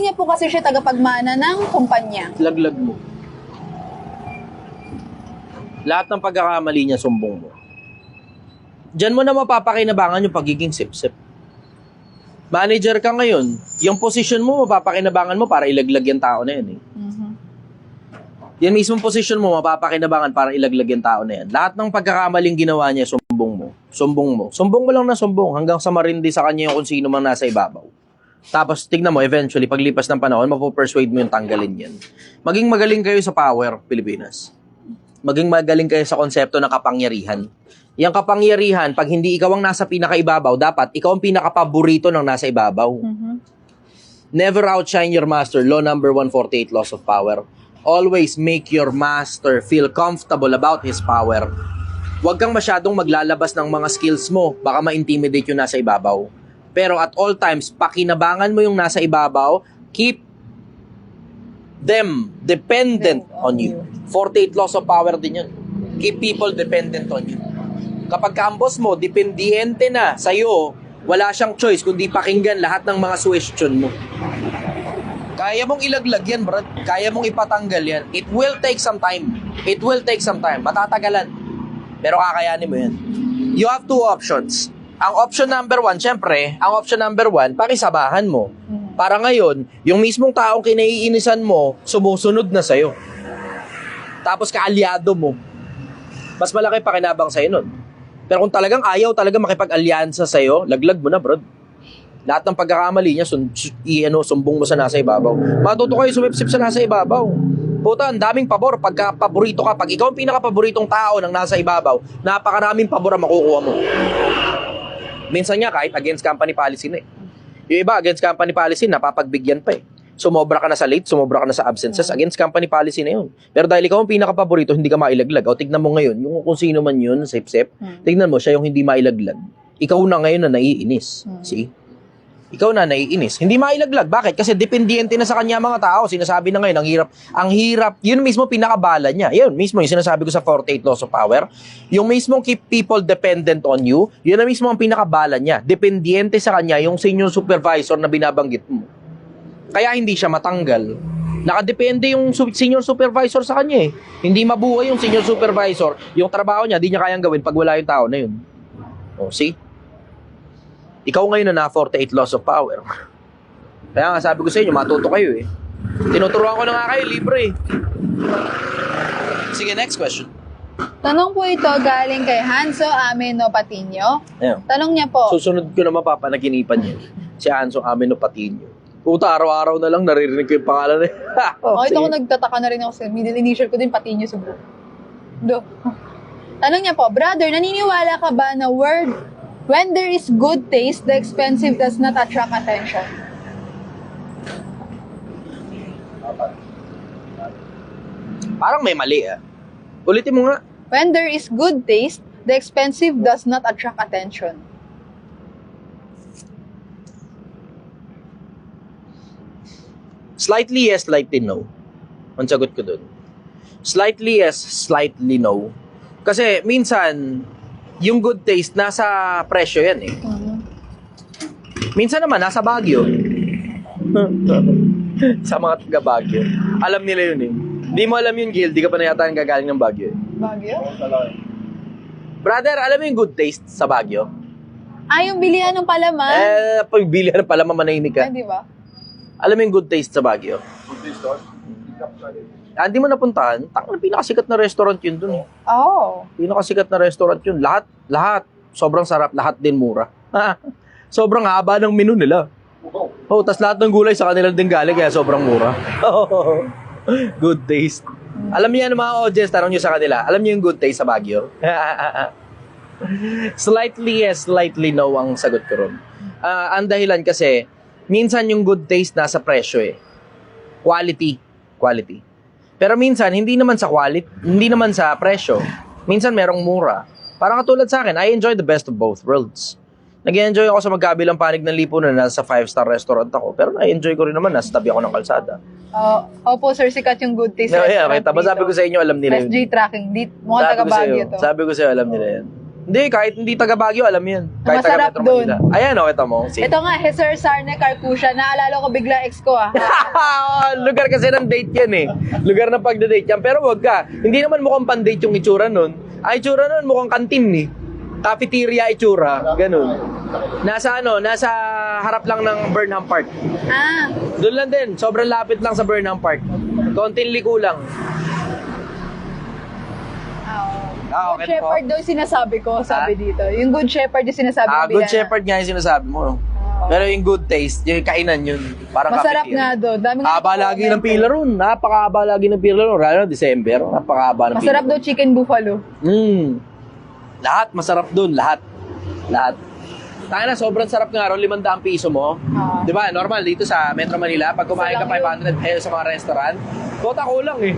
niya po kasi siya tagapagmana ng kumpanya. Laglag mo. Lahat ng pagkakamali niya, sumbong mo. Diyan mo na mapapakinabangan yung pagiging sip-sip. Manager ka ngayon, yung position mo, mapapakinabangan mo para ilaglag yung tao na yan eh. Yan mismong position mo, mapapakinabangan para ilaglag yung tao na yan. Lahat ng pagkakamaling ginawa niya, sumbong mo. Sumbong mo lang na sumbong hanggang sa marindi sa kanya yung kung sino mang nasa ibabaw. Tapos tignan mo, eventually, paglipas ng panahon, mapopersuade mo yung tanggalin yan. Maging magaling kayo sa power, Pilipinas. Maging magaling kayo sa konsepto ng kapangyarihan. Yung kapangyarihan, pag hindi ikaw ang nasa pinakaibabaw, dapat ikaw ang pinakapaborito ng nasa ibabaw. Never outshine your master. Law number 148, laws of power. Always make your master feel comfortable about his power. Huwag kang masyadong maglalabas ng mga skills mo. Baka ma-intimidate yung nasa ibabaw. Pero at all times, pakinabangan mo yung nasa ibabaw. Keep them dependent on you. 48 laws of power din yun. Keep people dependent on you. Kapag ka ang boss mo, dependiente na sa'yo wala siyang choice kundi pakinggan lahat ng mga suggestion mo. Kaya mong ilaglag yan, bro. Kaya mong ipatanggal yan. It will take some time. It will take some time. Matatagalan. Pero kakayanin mo yan. You have two options. Ang option number 1, syempre, pakisabahan mo. Para ngayon, yung mismong taong kinaiinisan mo, sumusunod na sa'yo. Tapos kaalyado mo. Mas malaki pakinabang sa'yo nun. Pero kung talagang ayaw talaga makipag-alyansa sa'yo, laglag mo na, bro. Lahat ng pagkakamali niya, sumbong mo sa nasa ibabaw. Matuto kayo sumipsip sa nasa ibabaw. Puta, ang daming pabor. Pagka paborito ka, pag ikaw ang pinaka-paboritong tao ng nasa ibabaw, napakaraming pabor ang makukuha mo. Minsan nga, kahit against company policy na eh. Yung iba, against company policy, napapagbigyan pa eh. Sumobra ka na sa late, sumobra ka na sa absences, against company policy na yun. Pero dahil ikaw ang pinaka-paborito, hindi ka mailaglag. O tignan mo ngayon, yung kung sino man yun, sip-sip, tignan mo, siya yung hindi mailaglag. Ikaw na ngayon na naiinis. See? Ikaw na naiinis. Hindi mailaglag. Bakit? Kasi dependiente na sa kanya mga tao. Sinasabi na ngayon, ang hirap, yun mismo pinakabala niya. Yun mismo yung sinasabi ko sa 48 Laws of Power. Yung mismong keep people dependent on you, yun na mismo ang pinakabala niya. Dependiente sa kanya yung senior supervisor na binabanggit mo. Kaya hindi siya matanggal. Nakadepende yung senior supervisor sa kanya eh. Hindi mabuhay yung senior supervisor. Yung trabaho niya, di niya kayang gawin pag wala yung tao na yun. O, see? Ikaw ngayon na 48 Laws of Power. Kaya nga sabi ko sa inyo, matuto kayo eh. Tinuturuan ko na nga kayo, libre eh. Sige, next question. Tanong po ito galing kay Hanso Ameno Patiño. Ayun. Tanong niya po, Susunod ko na mapapanaginipan niya. Si Hanso Ameno Patiño. Puta, araw-araw na lang naririnig ko yung pangalan eh. ito ako nagtataka na rin ako sa middle initial ko din, Patiño Subo. Tanong niya po, brother, naniniwala ka ba na when there is good taste, the expensive does not attract attention? Parang may mali ah. Ulitin mo nga. When there is good taste, the expensive does not attract attention. Slightly yes, slightly no. Ang sagot ko dun. Slightly yes, slightly no. Kasi minsan, yung good taste, nasa presyo yan eh. Minsan naman, nasa Baguio. Sa mga taga Baguio. Alam nila yun eh. Di mo alam yung Gil, di ka pa na yata gagaling ng Baguio eh. Baguio? Brother, alam mo yung good taste sa Baguio? Yung bilihan ng palaman. Pag bilihan pala mamanahimik ka. Di ba? Alam mo yung good taste sa Baguio? Hindi mo napuntahan, pinakasikat na restaurant yun dun. Oh. Pinakasikat na restaurant yun. Lahat. Sobrang sarap, lahat din mura. Sobrang haba ng menu nila. Tas lahat ng gulay sa kanila din galing, kaya sobrang mura. Good taste. Alam niyo yan mga audience, tanong niyo sa kanila. Alam niyo yung good taste sa Baguio? Slightly yes, slightly no ang sagot ko ron. Ang dahilan kasi, minsan yung good taste nasa presyo eh. Quality. Pero minsan, hindi naman sa quality, hindi naman sa presyo. Minsan merong mura. Parang katulad sa akin, I enjoy the best of both worlds. Nag-enjoy ako sa magkabilang panig ng lipunan na nasa 5-star restaurant ako. Pero na-enjoy ko rin naman, nasa tabi ako ng kalsada. Opo, sir, sikat yung good taste. Yeah, kita ba sabi ko sa inyo, alam nila yun. SG tracking, mukhang taga Baguio to. Sabi ko sa'yo, alam nila yan. Hindi, kahit hindi taga Baguio, alam yan. Kahit Masarap taga Metro Manila. Ayan, kita mo. See? Ito nga, Sir Sarne Carcusia. Naalala ko bigla ex ko Lugar kasi ng date yan eh. Lugar ng pagda-date yan. Pero wag ka. Hindi naman mukhang pan-date yung itsura nun. Ay, itsura nun mukhang kantin eh. Cafeteria itsura. Ganun. Nasa harap lang ng Burnham Park. Doon lang din. Sobrang lapit lang sa Burnham Park. Konting liko lang. Good Shepherd daw yung sinasabi ko, sabi dito. Yung Good Shepherd yung sinasabi ko. Good Shepherd nga yung sinasabi mo. Pero yung good taste, yung kainan yun. Parang masarap cafeteria. nga doon. Haba lagi ng pila ron. Napakahaba lagi ng pila ron. Lalo na December. Napakahaba ng pila. Masarap daw chicken buffalo. Lahat masarap doon. Lahat. Tayo na, sobrang sarap nga ron. 500 piso mo. Di ba? Normal dito sa Metro Manila. Pag kumain ka 500 pesos sa mga restaurant, kota kulang eh.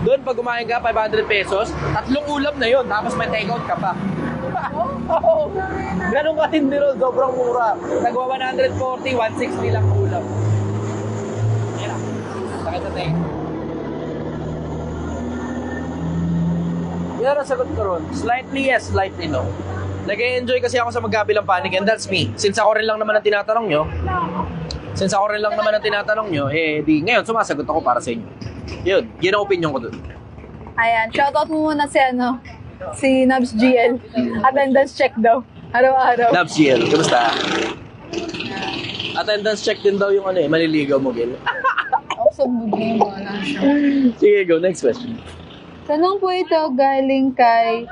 Doon, pag kumain ka, 500 pesos, 3 ulam na yun, tapos may take-out ka pa. Ganun ka hindi ron, sobrang mura. Nagwa 140, 160 lang ulam. Yan lang. Sakit sa take. Yan ang sagot ko ron. Slightly yes, slightly no. Nag-enjoy kasi ako sa magkabilang panig and that's me. Since ako rin lang naman ang tinatanong nyo, di ngayon sumasagot ako para sa inyo. Yun ang opinion ko dun. Ayan, shoutout mo muna si Nabs GL. Attendance check daw. Araw-araw. Labs GL, kamusta? Attendance check din daw yung maliligaw mo, Gil. Ako sa bugin mo na siya. Sige, go. Next question. Tanong po ito galing kay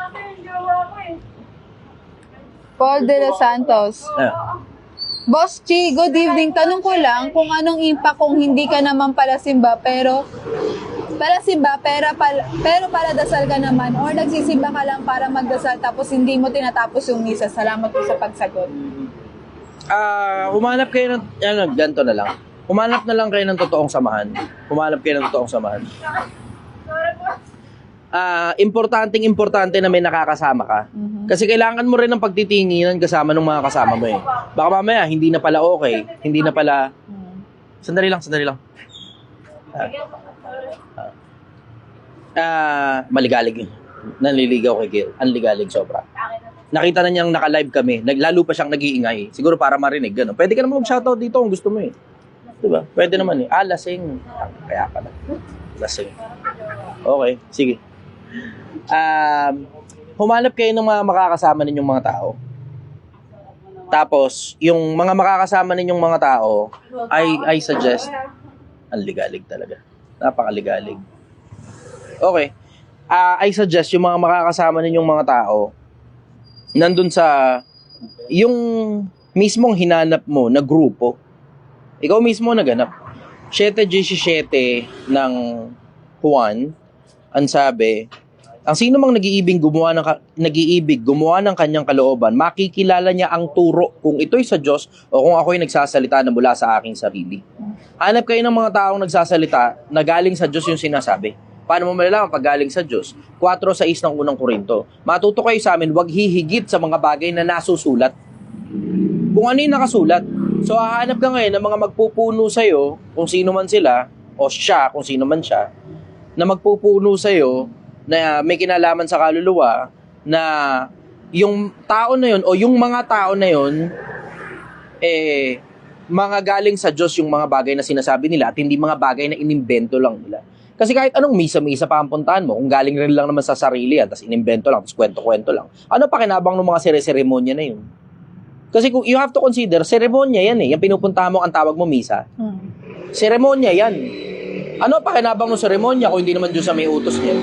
Paul De Los Santos. Boss Chi, good evening. Tanong ko lang kung anong impact kung hindi ka naman pala simba pero paladasal ka naman or nagsisimba ka lang para magdasal tapos hindi mo tinatapos yung misa. Salamat po sa pagsagot. Humanap kayo ng, ganito na lang. Humanap na lang kayo ng totoong samahan. Importante na may nakakasama ka. Kasi kailangan mo rin ng pagtitinginan kasama ng mga kasama mo eh. Baka mamaya, hindi na pala okay. Hindi na pala... Sandali lang. Maligalig. Nanliligaw kay Gil. Anligalig sobra. Nakita na niyang naka-live kami. Lalo pa siyang nag-iingay. Siguro para marinig. Gano'n. Pwede ka naman mag-shoutout dito kung gusto mo eh. Diba? Pwede naman eh. Lasing. Kaya pala. Lasing. Okay. Sige. Humanap kayo ng mga makakasama ninyong mga tao. Tapos, yung mga makakasama ninyong mga tao, I suggest, ang ligalig talaga. Napakaligalig. Okay. I suggest yung mga makakasama ninyong mga tao, nandun sa, yung mismong hinanap mo na grupo, ikaw mismo naganap. 7:17 ng Juan, ang sabi, ang sino mang nag-iibig gumawa ng kanyang kalooban, makikilala niya ang turo kung ito'y sa Diyos o kung ako'y nagsasalita na mula sa aking sarili. Hanap kayo ng mga taong nagsasalita na galing sa Diyos yung sinasabi. Paano mo malalaman pag galing sa Diyos? 4:6 ng unang Korinto. Matuto kayo sa amin, huwag hihigit sa mga bagay na nasusulat. Kung ano yung nakasulat. So, hahanap ka ngayon ng mga magpupuno sa'yo, kung sino man sila, o siya, kung sino man siya, na magpupuno sa'yo, na may kinalaman sa kaluluwa, na yung tao na yun, o yung mga tao na yun, mga galing sa Diyos yung mga bagay na sinasabi nila, at hindi mga bagay na inimbento lang nila. Kasi kahit anong misa-misa pa ang puntahan mo, kung galing rin lang naman sa sarili yan, tapos inimbento lang, tapos kwento-kwento lang, ano pa kinabang ng mga seremonya na yun? Kasi kung you have to consider, seremonya yan eh. Yung pinupuntahan mo, ang tawag mo misa. Seremonya yan. Ano pa kinabang ng seremonya kung hindi naman Diyos sa may utos niya?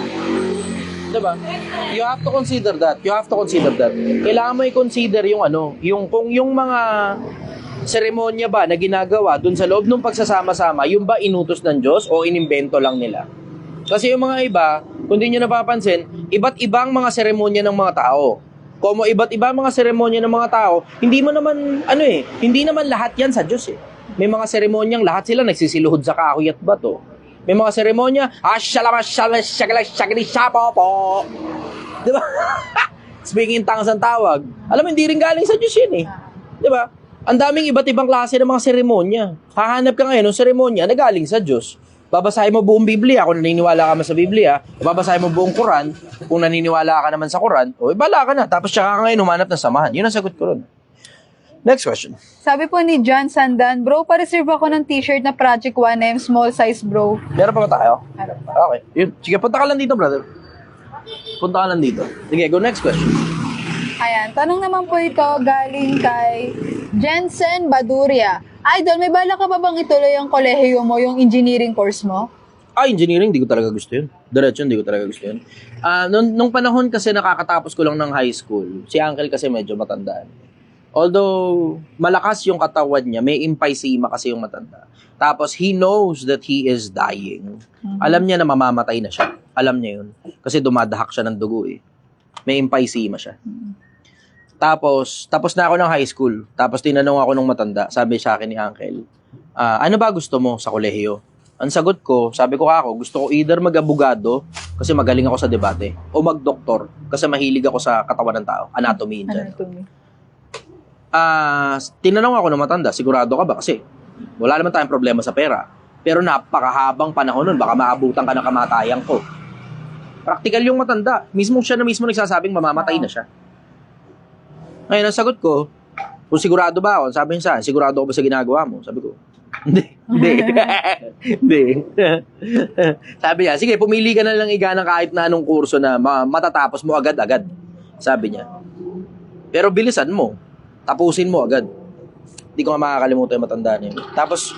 Diba? You have to consider that. Kailangan mo i-consider yung kung yung mga seremonya ba na ginagawa dun sa loob ng pagsasama-sama, yung ba inutos ng Diyos o inimbento lang nila? Kasi yung mga iba, kung di nyo napapansin, iba't ibang mga seremonya ng mga tao. Como iba't iba mga seremonya ng mga tao, hindi naman lahat yan sa Diyos eh. May mga seremonyang lahat sila nagsisiluhod sa kahoy at bato. May mga seremonya, diba? Speaking in tongues ang tawag. Alam mo, hindi rin galing sa Diyos yun eh. Diba? Ang daming iba't ibang klase ng mga seremonya. Hahanap ka ngayon ng seremonya na galing sa Diyos. Babasahin mo buong Biblia kung naniniwala ka man sa Biblia. Babasahin mo buong Quran kung naniniwala ka naman sa Quran. O, bala ka na. Tapos tsaka ka ngayon humanap ng samahan. Yun ang sagot ko ron. Next question. Sabi po ni John Sandan, bro, pa-reserve ako ng t-shirt na Project 1M, small size, bro. Meron pa ba tayo? Meron pa. Okay. Yun. Sige, punta ka lang dito, brother. Punta ka lang dito. Sige, go next question. Ayan, tanong naman po ito galing kay Jensen Baduria. Idol, may bala ka ba bang ituloy ang kolehiyo mo, yung engineering course mo? Engineering, di ko talaga gusto yun. Diretso, di ko talaga gusto yun. Nung panahon kasi nakakatapos ko lang ng high school, si Uncle kasi medyo matandaan. Although, malakas yung katawan niya, may emphysema kasi yung matanda. Tapos, he knows that he is dying. Alam niya na mamamatay na siya. Alam niya yun. Kasi dumadahak siya ng dugo eh. May emphysema siya. Tapos na ako ng high school. Tapos tinanong ako nung matanda. Sabi sa akin ni Uncle, ano ba gusto mo sa kolehiyo? Ang sagot ko, sabi ko gusto ko either mag-abogado kasi magaling ako sa debate o mag-doktor kasi mahilig ako sa katawan ng tao. Anatomy in general. Tinanong ako ng matanda, sigurado ka ba? Kasi wala naman tayong problema sa pera. Pero napakahabang panahon nun, baka maabutan ka ng kamatayan ko. Practical yung matanda. Siya na mismo nagsasabing mamamatay na siya. Ngayon, ang sagot ko, kung sigurado ba ako, sabi niya sa akin, sigurado ako ba sa ginagawa mo? Sabi ko, hindi. Hindi. Sabi niya, sige, pumili ka na lang ng kahit na anong kurso na matatapos mo agad-agad. Sabi niya. Pero bilisan mo. Tapusin mo agad. Hindi ko nga makakalimutan yung matanda niya. Tapos,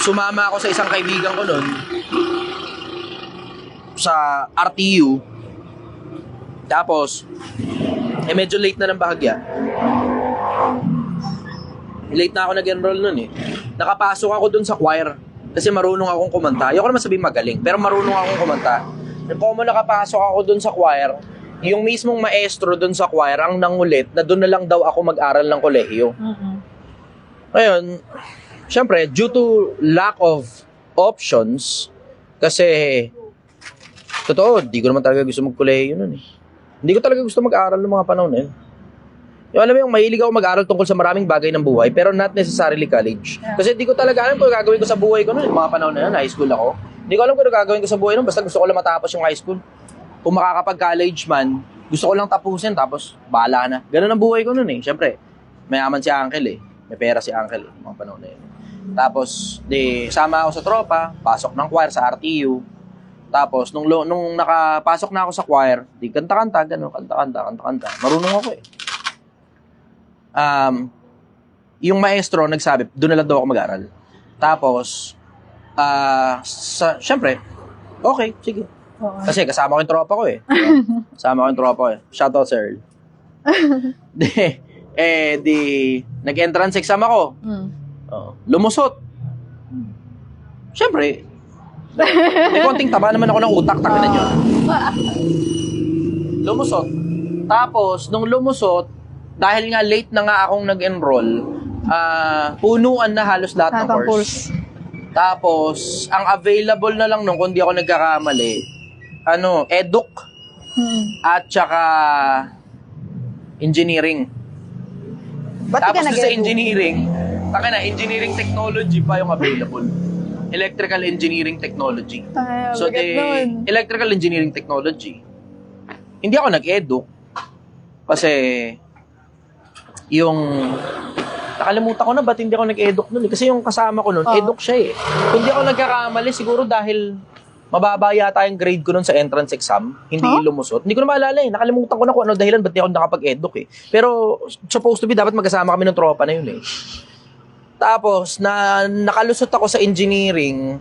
sumama ako sa isang kaibigan ko noon sa RTU. Tapos, medyo late na ng bahagya. Late na ako nag-enroll nun eh. Nakapasok ako dun sa choir kasi marunong akong kumanta. Ayoko naman sabihin magaling, pero marunong akong kumanta. Kung nakapasok ako dun sa choir, yung mismong maestro dun sa choir ang nangulit na dun na lang daw ako mag-aral ng kolehiyo. Ngayon, syempre, due to lack of options, kasi, totoo, di ko naman talaga gusto mag-kolehiyo nun eh. Hindi ko talaga gusto mag-aral ng mga panahon na yun. Yung alam mo yung mahilig ako mag-aral tungkol sa maraming bagay ng buhay, pero not necessarily college. Kasi di ko talaga alam kung gagawin ko sa buhay ko noon, mga panahon na yun, high school ako. Hindi ko alam kung gagawin ko sa buhay noon, basta gusto ko lang matapos yung high school. Kung makakapag-college man, gusto ko lang tapusin, tapos bahala na. Ganun ang buhay ko noon eh. Siyempre, mayaman si Uncle eh. May pera si Uncle eh, mga panahon na yun. Tapos, sama ako sa tropa, pasok ng choir sa RTU. Tapos, nung nakapasok na ako sa choir, kanta-kanta, gano'n, kanta-kanta. Marunong ako eh. Yung maestro nagsabi, doon na lang daw ako mag-aral. Tapos, syempre, okay, sige. Kasi kasama ko yung tropa ko eh. Shoutout sir Earl. Nag-entrance exam ako. Lumusot. Syempre, may konting taba naman ako ng utak, takinan nyo. Lumusot. Tapos, nung lumusot, dahil nga late na nga akong nag-enroll, punuan na halos lahat ng course. Tapos, ang available na lang nung, kung di ako nagkakamali, eduk at saka engineering. Ba't Tapos ka sa engineering, engineering technology pa yung available. Electrical engineering technology. So, electrical engineering technology. Hindi ako nag-eduk kasi nakalimutan ko na ba't hindi ako nag-eduk nun eh. Kasi yung kasama ko nun, eduk siya eh. Kung di ako nagkakamali, siguro dahil mababa yata yung grade ko nun sa entrance exam, hindi lumusot. Hindi ko na maalala eh. Nakalimutan ko na kung ano dahilan ba't di ako nakapag-eduk eh. Pero supposed to be, dapat magkasama kami ng tropa na yun eh. Tapos, nakalusot ako sa engineering,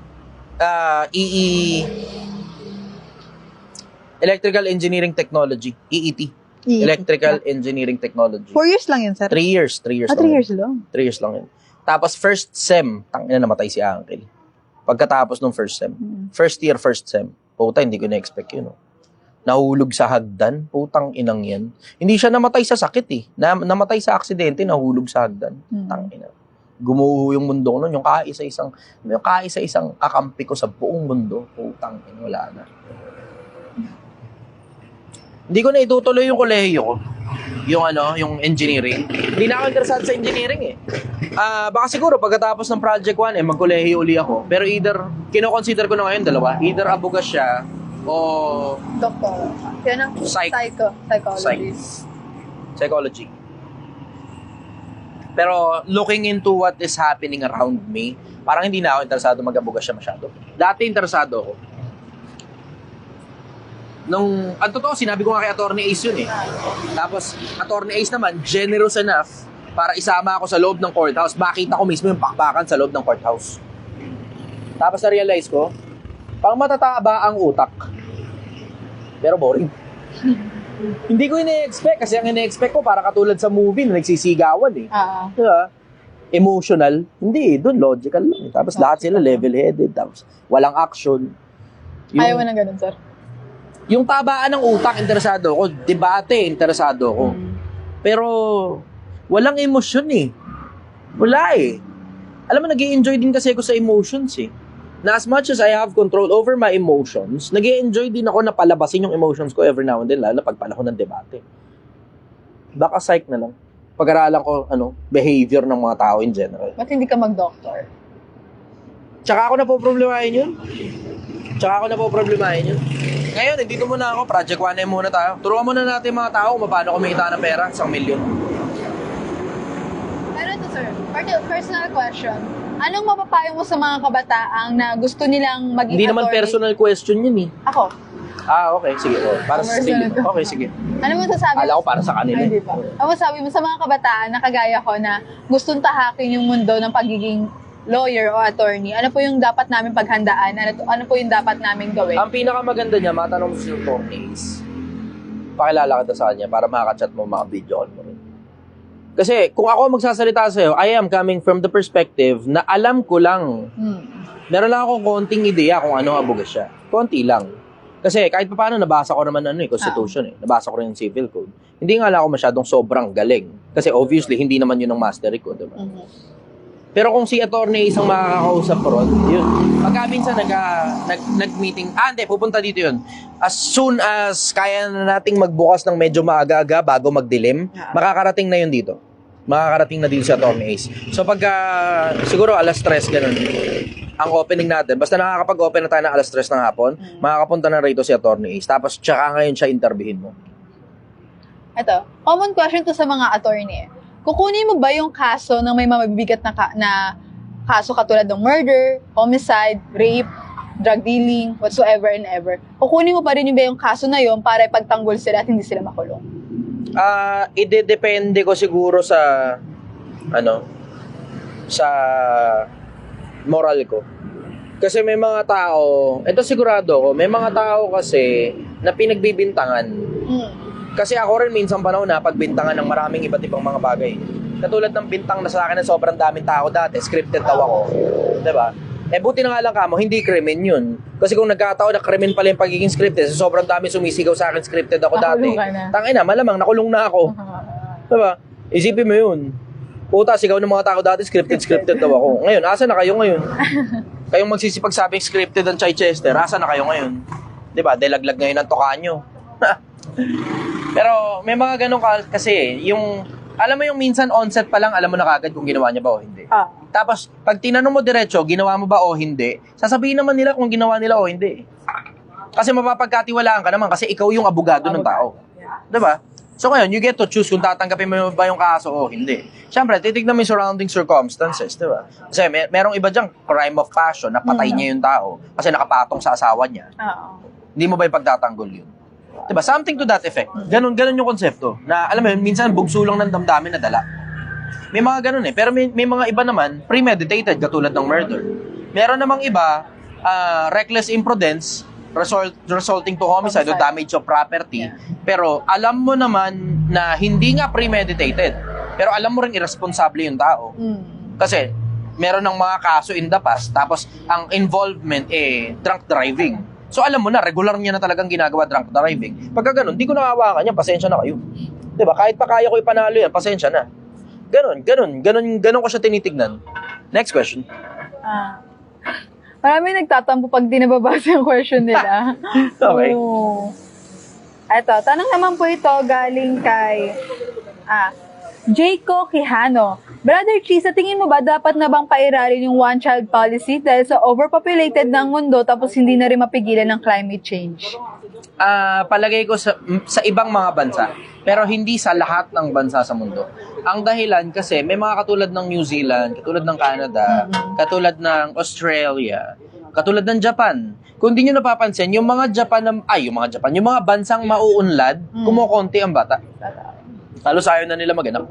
Electrical Engineering Technology, EET. Electrical Engineering Technology. 4 years lang yun, sir? 3 years. 3 years 3 years lang? 3 years lang yun. Tapos first sem, tangina namatay si Uncle. Pagkatapos ng first sem. First year, first sem. Puta, hindi ko na-expect yun. Nahulog sa hagdan. Putang inang yan. Hindi siya namatay sa sakit eh. Namatay sa aksidente, nahulog sa hagdan. Tangina. Gumuho yung mundo ko nun. Yung kaisa-isang kakampi ko sa buong mundo. Putang ina, wala na. Hindi ko na itutuloy yung kolehiyo ko. Yung engineering. Hindi na ako interesado sa engineering eh. Baka siguro pagkatapos ng project 1 magkolehiyo uli ako. Pero either, kino-consider ko na ngayon dalawa. Either abugas siya o Doktor. Yan ang psychology. Psychology. Pero looking into what is happening around me, parang hindi na ako interesado mag-abugas siya masyado. Dati interesado ako. Ang totoo, sinabi ko nga kay Attorney Ace yun eh. Tapos, Attorney Ace naman, generous enough para isama ako sa loob ng courthouse. Makita ko mismo yung pakbakan sa loob ng courthouse. Tapos na-realize ko, pang matataba ang utak. Pero boring. Hindi ko ine-expect kasi ang ine-expect ko para katulad sa movie na nagsisigawan eh. Diba? Emotional. Hindi, doon logical lang. Tapos lahat sila level-headed. Tapos walang action. Ayaw mo na ganun, sir? Yung tabaan ng utak, interesado ako. Debate, interesado ako. Pero, walang emosyon eh. Wala eh. Alam mo, nag-i-enjoy din kasi ako sa emotions eh. Na as much as I have control over my emotions, nag-i-enjoy din ako na palabasin yung emotions ko every now and then, lalo na pag panahon ng debate. Baka psych na lang. Pag-aralan ko, behavior ng mga tao in general. Ba't hindi ka mag-doctor? Tsaka ako na po problemahin yun. Ngayon, dito muna ako. Project 1M muna tayo. Turuan muna natin mga tao kung paano kumita ng pera. 1 million. Personal question. Anong mapapayo mo sa mga kabataang na gusto nilang maging Hindi naman attorney? personal question yun eh. Ako. Okay. Sige. Para sa Personal sarili to. mo. Okay, sige. Ano mo sasabi? Akala ko para sa kanila. Ay, di ba? Ano sabi mo sa mga kabataan na kagaya ko na gustong tahakin yung mundo ng pagiging lawyer o attorney? Ano po yung dapat namin paghandaan? Ano po yung dapat namin gawin? Ang pinakamaganda niya, matanong mo si Tony is, pakilala kita sa kanya para makaka-chat mo, maka-video call mo rin. Kasi kung ako magsasalita sa'yo, I am coming from the perspective na alam ko lang. Meron lang akong konting ideya kung ano abugas siya. Konti lang. Kasi kahit paano nabasa ko naman Constitution Nabasa ko rin yung Civil Code. Hindi nga lang ako masyadong sobrang galing. Kasi obviously, hindi naman yun ang mastery ko, diba? Pero kung si attorney isang makakausap ko ron, yun. Pagka minsan nag-meeting, hindi, pupunta dito yun. As soon as kaya na nating magbukas ng medyo maaga-aga bago magdilim, makakarating na yun dito. Makakarating na dito si attorney Ace. So pagka, siguro alas 3, ganun, ang opening natin, basta nakakapag-open na tayo ng alas 3 ng hapon, makakapunta na rito si attorney Ace. Tapos tsaka ngayon siya interviewin mo. Ito, common question to sa mga attorney. Kukunin mo ba yung kaso ng may mabibigat na kaso katulad ng murder, homicide, rape, drug dealing, whatsoever and ever? Kukunin mo pa rin yung kaso na yun para ipagtanggol sila at hindi sila makulong? Idedepende ko siguro sa sa moral ko. Kasi may mga tao, ito sigurado ko, may mga tao kasi na pinagbibintangan. Kasi ako rin minsan panahon na pagbintangan ng maraming iba't ibang mga bagay. Katulad ng bintang na sa akin na sobrang daming tao dati, scripted daw ako. Diba? Buti na nga lang kamo, hindi krimen yun. Kasi kung nagkataon na krimen pala yung pagiging scripted, sobrang dami sumisigaw sa akin scripted ako dati. Tangina, malamang nakulong na ako. Diba? Isipin mo yun. Puta, sigaw ng mga tao dati, scripted daw ako. Ngayon, asa na kayo ngayon? Kayong magsisipagsabing scripted ang Chichester, asa na kayo ngayon? Diba? Delaglag ngayon ang toka nyo. Pero may mga ganun kasi yung, alam mo yung minsan onset pa lang, alam mo na kagad kung ginawa niya ba o hindi. Tapos, pag tinanong mo diretso, ginawa mo ba o hindi, sasabihin naman nila kung ginawa nila o hindi. Kasi mapapagkatiwalaan ka naman kasi ikaw yung abogado ng tao. Diba? So ngayon, you get to choose kung tatanggapin mo ba yung kaso o hindi. Siyempre, titignan mo yung surrounding circumstances, diba? Kasi merong iba dyan, crime of passion, napatay niya yung tao kasi nakapatong sa asawa niya. Hindi mo ba ipagtatanggol yun? Diba? Something to that effect. Ganun yung konsepto. Na, alam mo yun, minsan bugso lang ng damdamin na dala. May mga ganun Pero may mga iba naman, premeditated, katulad ng murder. Meron namang iba, reckless imprudence, resulting to homicide o damage of property. Pero alam mo naman na hindi nga premeditated. Pero alam mo rin irresponsible yung tao. Kasi, meron ng mga kaso in the past, tapos ang involvement drunk driving. So alam mo na, regular niya na talagang ginagawa drunk driving. Pagka ganun, di ko nakawakan niya, pasensya na kayo. Diba? Kahit pa kaya ko ipanalo yan, pasensya na. Ganun ko siya tinitignan. Next question. Marami nagtatampo pag di nababasa yung question nila. Okay. Eto, tanong naman po ito galing kay Jayco Quijano. Brother Chi, sa tingin mo ba dapat na bang pairalin yung one-child policy dahil sa overpopulated ng mundo tapos hindi na rin mapigilan ng climate change? Palagay ko sa ibang mga bansa, pero hindi sa lahat ng bansa sa mundo. Ang dahilan kasi may mga katulad ng New Zealand, katulad ng Canada, katulad ng Australia, katulad ng Japan. Kung di nyo napapansin, yung mga bansang mauunlad, kumukonti ang bata. Halos ayaw na nila mag-anak.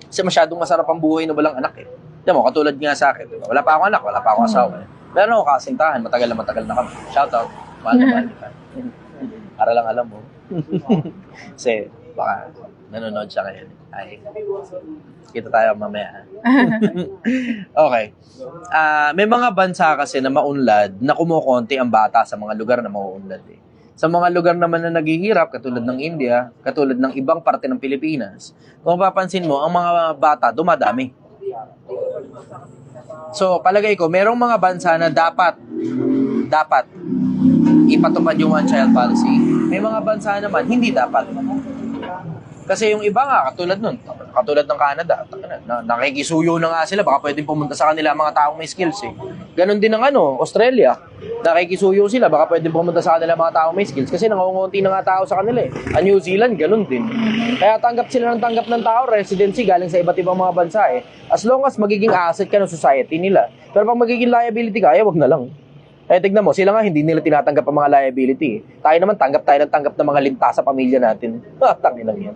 Kasi masyadong masarap ang buhay na walang anak Diba mo, katulad nga sa akin. Diba? Wala pa akong anak, wala pa akong asawa. Meron ako kasintahan, matagal na kami. Shoutout, mahal na mahal kita. Para lang alam mo. Kasi baka nanonood siya kayo. Ay, kita tayo mamaya. Okay. May mga bansa kasi na maunlad na kumukonti ang bata sa mga lugar na mauunlad Sa mga lugar naman na naghihirap, katulad ng India, katulad ng ibang parte ng Pilipinas, kung mapapansin mo, ang mga bata dumadami. So, palagay ko, merong mga bansa na dapat ipatupad yung one-child policy. May mga bansa naman, hindi dapat. Kasi yung iba nga, katulad ng Canada, nakikisuyo na nga sila, baka pwedeng pumunta sa kanila mga taong may skills Ganon din ang Australia. nakikisuyo sila, baka pwede pumunta sa kanila mga tao may skills kasi nangungunti na nga tao sa kanila eh. Ang New Zealand, ganun din. Kaya tanggap sila ng tao, residency galing sa iba't ibang mga bansa eh. As long as magiging asset ka ng society nila. Pero pag magiging liability ka, wag na lang. Eh, tignan mo, sila nga hindi nila tinatanggap ang mga liability. Tayo naman, tanggap ng mga linta sa pamilya natin. Tangin lang yan.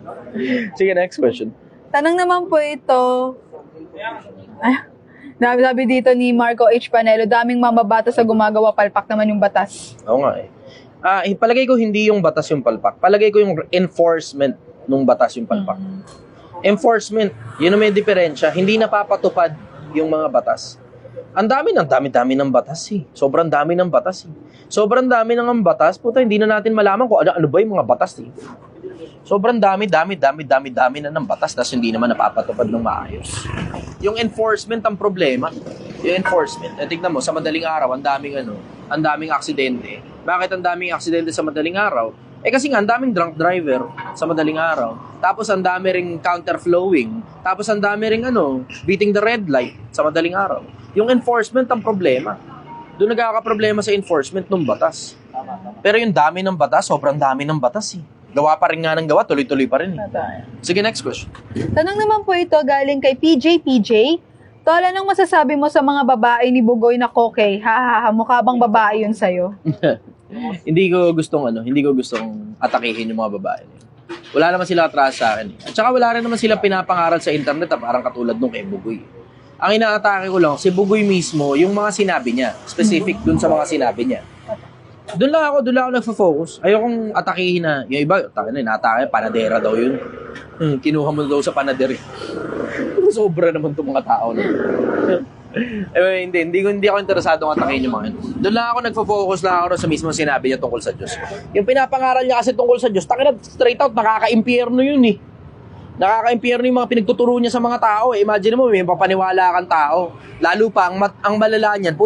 Sige, next question. Tanong naman po ito. Sabi dito ni Marco H. Panelo, daming mamabata sa gumagawa, palpak naman yung batas. Oo nga eh. Palagay ko hindi yung batas yung palpak. Palagay ko yung enforcement nung batas yung palpak. Enforcement, yun ang may diferensya. Hindi napapatupad yung mga batas. Ang dami ng batas eh. Sobrang dami ng batas eh. Sobrang dami ng batas, puta, hindi na natin malaman kung ano ba yung mga batas eh. Sobrang dami na ng batas tapos hindi naman napapatupad ng maayos. Yung enforcement ang problema. Yung enforcement. Tignan mo, sa madaling araw, ang daming aksidente. Bakit ang daming aksidente sa madaling araw? Kasi nga, ang daming drunk driver sa madaling araw. Tapos ang dami ring counterflowing. Tapos ang dami ring beating the red light sa madaling araw. Yung enforcement ang problema. Doon nagkakaproblema sa enforcement ng batas. Pero yung dami ng batas, sobrang dami ng batas eh. Gawa pa rin nga ng gawa, tuloy-tuloy pa rin eh. Sige, next question. Tanong naman po ito galing kay PJ. Tol, anong masasabi mo sa mga babae ni Bugoy na kokey? Mukha bang babae yun sa'yo? Hindi ko gustong atakihin yung mga babae. Wala naman sila atras sa akin. At saka wala rin naman sila pinapangaral sa internet parang katulad nung kay Bugoy. Ang inaatake ko lang, si Bugoy mismo, yung mga sinabi niya, specific dun sa mga sinabi niya. Doon lang ako nagfo-focus. Ayokong atakihin na, yung iba, inaatake, panadera daw yun. Kinuha mo daw sa panadera. Sobra naman itong mga tao. No? Hindi ako interesado ng atakihin yung mga yun. Doon lang ako nagfo-focus lang ako sa mismo sinabi niya tungkol sa Diyos. Yung pinapangaral niya kasi tungkol sa Diyos, straight out, nakaka-impyerno yun eh. Nakaka-impyerno yung mga pinagtuturo niya sa mga tao. Imagine mo, may papaniwala kang tao. Lalo pa, ang malala niyan,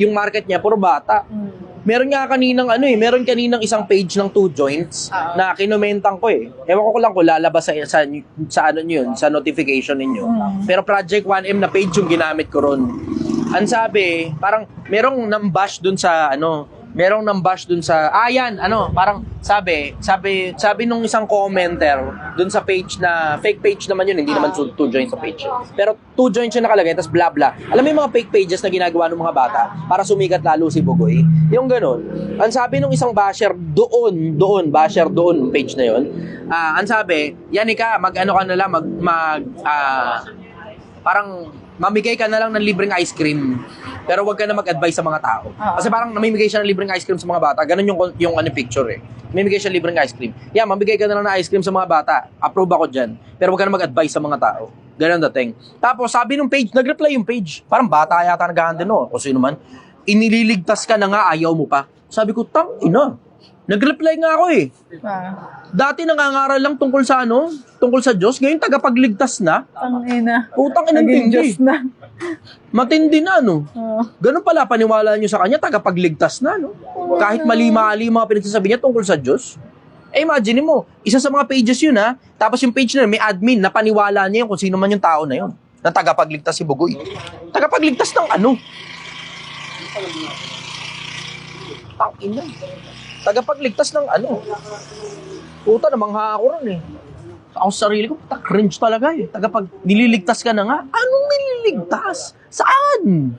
yung market niya, puro bata. Meron kaninang isang page ng 2 joints na kinumentang ko eh. Ewan ko lang kung lalabas sa notification ninyo. Pero Project 1M na page yung ginamit ko ron. Ang sabi, parang merong nambash dun sa parang sabi nung isang commenter dun sa page na fake page naman yun, hindi naman 2 joints sa page. Pero 2 joints yung nakalagay, tapos bla bla. Alam mo yung mga fake pages na ginagawa ng mga bata para sumikat lalo si Bugoy? Yung ganun. Ang sabi nung isang basher doon page na yun. Ang sabi, Yanika, parang mamigay ka na lang ng libreng ice cream. Pero wag ka na mag-advise sa mga tao. Kasi parang namimigay siya ng libreng ice cream sa mga bata. Ganun yung picture eh. Namimigay siya ng libreng ice cream. Mamigay ka na lang ng ice cream sa mga bata. Approve ako dyan. Pero wag ka na mag-advise sa mga tao. Ganun dating. Tapos sabi nung page, nag-reply yung page. Parang bata yata nag-handle no. Kung sino man. Inililigtas ka na nga, ayaw mo pa. Sabi ko, ina. Nag-reply nga ako eh. Dati nangangaral lang tungkol sa Diyos. Ngayon tagapagligtas na. Tangina. Putang inang Naging tindi. Diyos na. Matindi na, no? Ganun pala, paniwala nyo sa kanya, tagapagligtas na, no? Kahit mali-mali mga pinagsasabi niya tungkol sa Diyos. Imagine mo, isa sa mga pages yun, ha? Tapos yung page na yun, may admin na paniwala niya yun kung sino man yung tao na yun. Na tagapagligtas si Bugoy. Tagapagligtas ng ano? Tangina. Tagapagligtas ng ano? Puta, namangha ako ron eh. Ako sa sarili ko, cringe talaga eh. Nililigtas ka na nga. Anong nililigtas? Saan?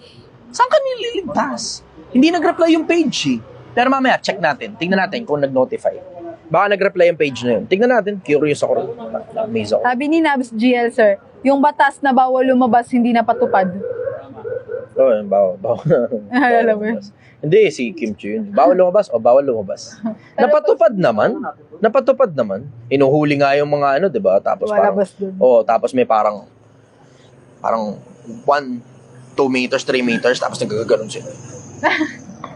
Saan ka nililigtas? Hindi nag-reply yung page eh. Pero mamaya, check natin. Tingnan natin kung nag-notify. Baka nag-reply yung page na yun. Tingnan natin. Curious ako rin. Na-amaze ako. Sabi ni Nabs GL, sir, yung batas na bawal lumabas, hindi napatupad. Oo, bawal. Alam mo yun. Hindi, si Kim Chiu yun. Bawal lumabas o bawal lumabas? Napatupad naman. Inuhuli nga yung mga di ba? Tapos Walabas parang, tapos may parang 1, 2 meters, 3 meters, tapos nagagano'n sila.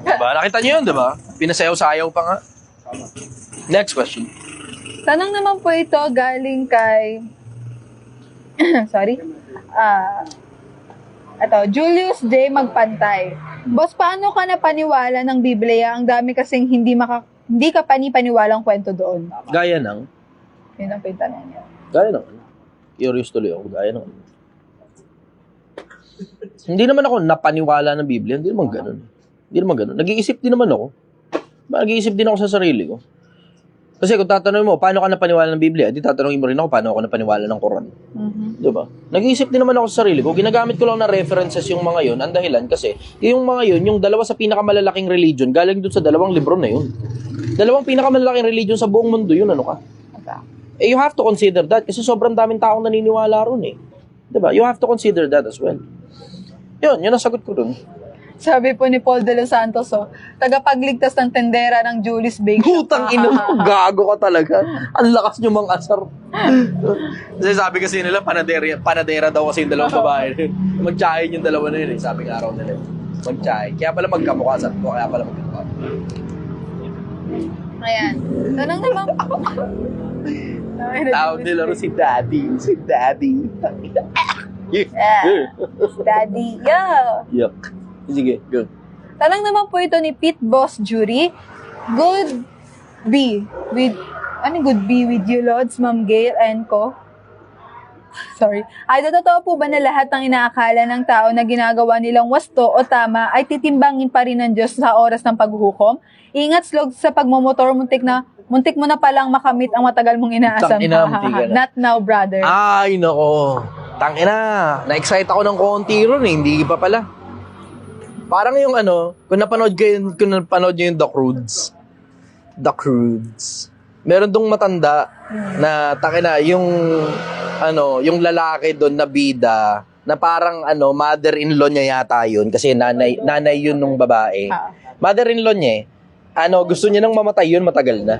Diba? Nakita niyo yun, diba? Pinasayaw-sayaw pa nga. Next question. Tanong naman po ito galing kay Julius J. Magpantay. Boss, paano ka napaniwala ng Biblia? Ang dami kasing hindi ka paniwalang kwento doon. Gaya ng? Yun ang pintanong niya. Gaya ng? Curious tuloy ako. Gaya ng? Hindi naman ako napaniwala ng Biblia. Hindi naman ganun. Hindi naman ganun. Nag-iisip din naman ako. Nag-iisip din ako sa sarili ko. Kasi kung tatanungin mo, paano ka napaniwala ng Biblia? Di tatanungin mo rin ako, paano ako napaniwala ng Quran? Di ba? Nag-iisip din naman ako sa sarili ko. Ginagamit ko lang na references yung mga yun. Ang dahilan kasi, yung mga yun, yung dalawa sa pinakamalalaking religion, galing dun sa dalawang libro na yun. Dalawang pinakamalalaking religion sa buong mundo yun, ano ka? Eh, you have to consider that kasi sobrang daming taong naniniwala ron eh. Di ba? You have to consider that as well. Yun ang sagot ko dun. Sabi po ni Paul de los Santos, tagapagligtas ng tendera ng Julie's Bake Shop. Putang ina mo, gago ka talaga. Ang lakas nyo mang asar. Kasi sabi kasi nila, panadera daw kasi yung dalawang babae. Magtsahin yung dalawa na yun eh. Sabi nga araw nila. Magtsahin. Kaya pala magkamukha sa to, kaya pala magkamukha. Ayan. Tanong naman po. Tawag nila rin si Daddy. Si Daddy. Daddy, yo! Yuck. Sige, go. Tanong naman po ito ni Pete Boss Jury. Good be with you, Lods, Ma'am Gail, and ko? Sorry. Ay, totoo po ba na lahat ng inaakala ng tao na ginagawa nilang wasto o tama ay titimbangin pa rin ng Diyos sa oras ng paghuhukom? Ingat, Slog, sa pagmumotor, muntik mo na palang makamit ang matagal mong inaasam. Tangina, muntik ka na. Not now, brother. Ay, nako. Tangina. Na-excite ako ng konti ron eh. Hindi pa pala. Parang yung kung napanood nyo yung The Croods. Meron dong matanda na takina yung lalaki doon na bida na parang mother-in-law niya yata yun kasi nanay yun nung babae. Mother-in-law niya gusto niya nang mamatay yun matagal na.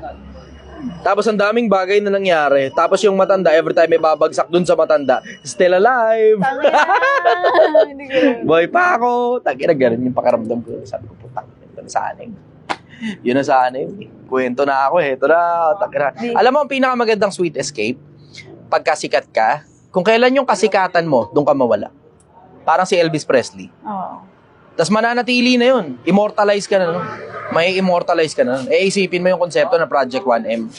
Tapos ang daming bagay na nangyari. Tapos yung matanda, every time may babagsak dun sa matanda, still alive. Boy pa ako. Tangina, ganun yung pakaramdam ko. Sabi ko, putang, yun sa aning. Yun na sa aning. Kwento na ako eh. Ito na, tangina. Alam mo, ang pinakamagandang sweet escape, pagkasikat ka, kung kailan yung kasikatan mo, doon ka mawala. Parang si Elvis Presley. Tapos mananatili na yun. Immortalize ka na, no? May immortalize ka na. Isipin mo yung konsepto ng Project 1M.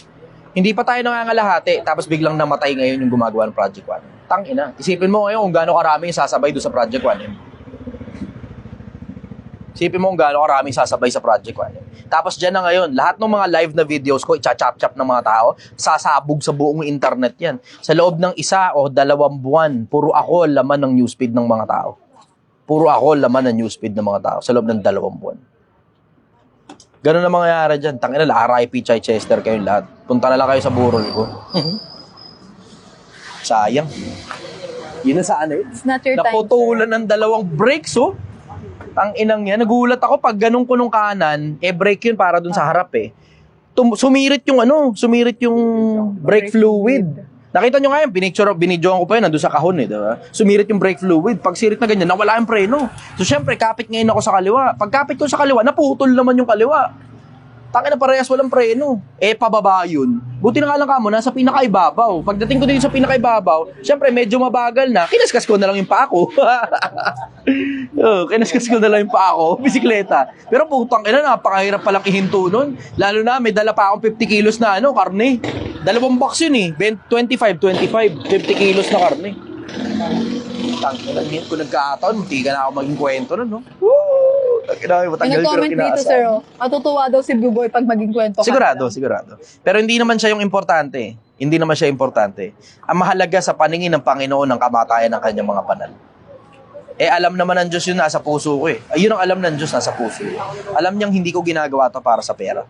Hindi pa tayo nangangalahati, tapos biglang namatay ngayon yung gumagawa ng Project 1M. Tangina. Isipin mo ngayon kung gaano karami yung sasabay doon sa Project 1M. Isipin mo kung gaano karami yung sasabay sa Project 1M. Tapos dyan na ngayon, lahat ng mga live na videos ko, icha-chop-chop ng mga tao, sasabog sa buong internet yan. Sa loob ng 1 o 2 buwan, puro ako laman ng newsfeed ng mga tao. Puro ako laman ng newsfeed ng mga tao sa loob ng 2 buwan. Ganun na mangyayari dyan. Tangina, RIP Chichester kayong lahat. Punta na lang kayo sa burol ko. Sayang. Yun na sa It's not your time, naputulan ng 2 breaks, oh. Tanginang yan. Nagulat ako pag ganun ko nung kanan, break yun para dun sa harap, eh. Sumirit yung brake fluid. Nakita nyo nga yan, binidyoan ko pa yun, nandun sa kahon eh, diba? Sumirit yung brake fluid. Pag sirit na ganyan, nawala yung preno. So, syempre, kapit ngayon ako sa kaliwa. Pag kapit ko sa kaliwa, naputol naman yung kaliwa. Tangina, parehas walang preno. Pababa yun. Buti na nga lang kamo, nasa pinakaibabaw. Pagdating ko dito sa pinakaibabaw, syempre, medyo mabagal na. Kinaskas ko na lang yung paa ko. Kinaskas ko na lang yung paa ko, bisikleta. Pero putang ina, napakahirap palang ihinto nun. Lalo na, may dala pa akong 50 kilos na karne. 2 box yun eh. 25, 50 kilos na karne. Tangina, kung nagkataon, hindi ka na ako maging kwento nun, no? Woo! Nag-comment dito, sir, matutuwa daw si Blue Boy pag maging kwento. Sigurado. Pero hindi naman siya yung importante. Hindi naman siya importante. Ang mahalaga sa paningin ng Panginoon ang kamatayan ng kanyang mga banal. Alam naman ng Diyos yun nasa puso ko eh. Ayun ang alam ng Diyos nasa puso ko. Alam niyang hindi ko ginagawa to para sa pera.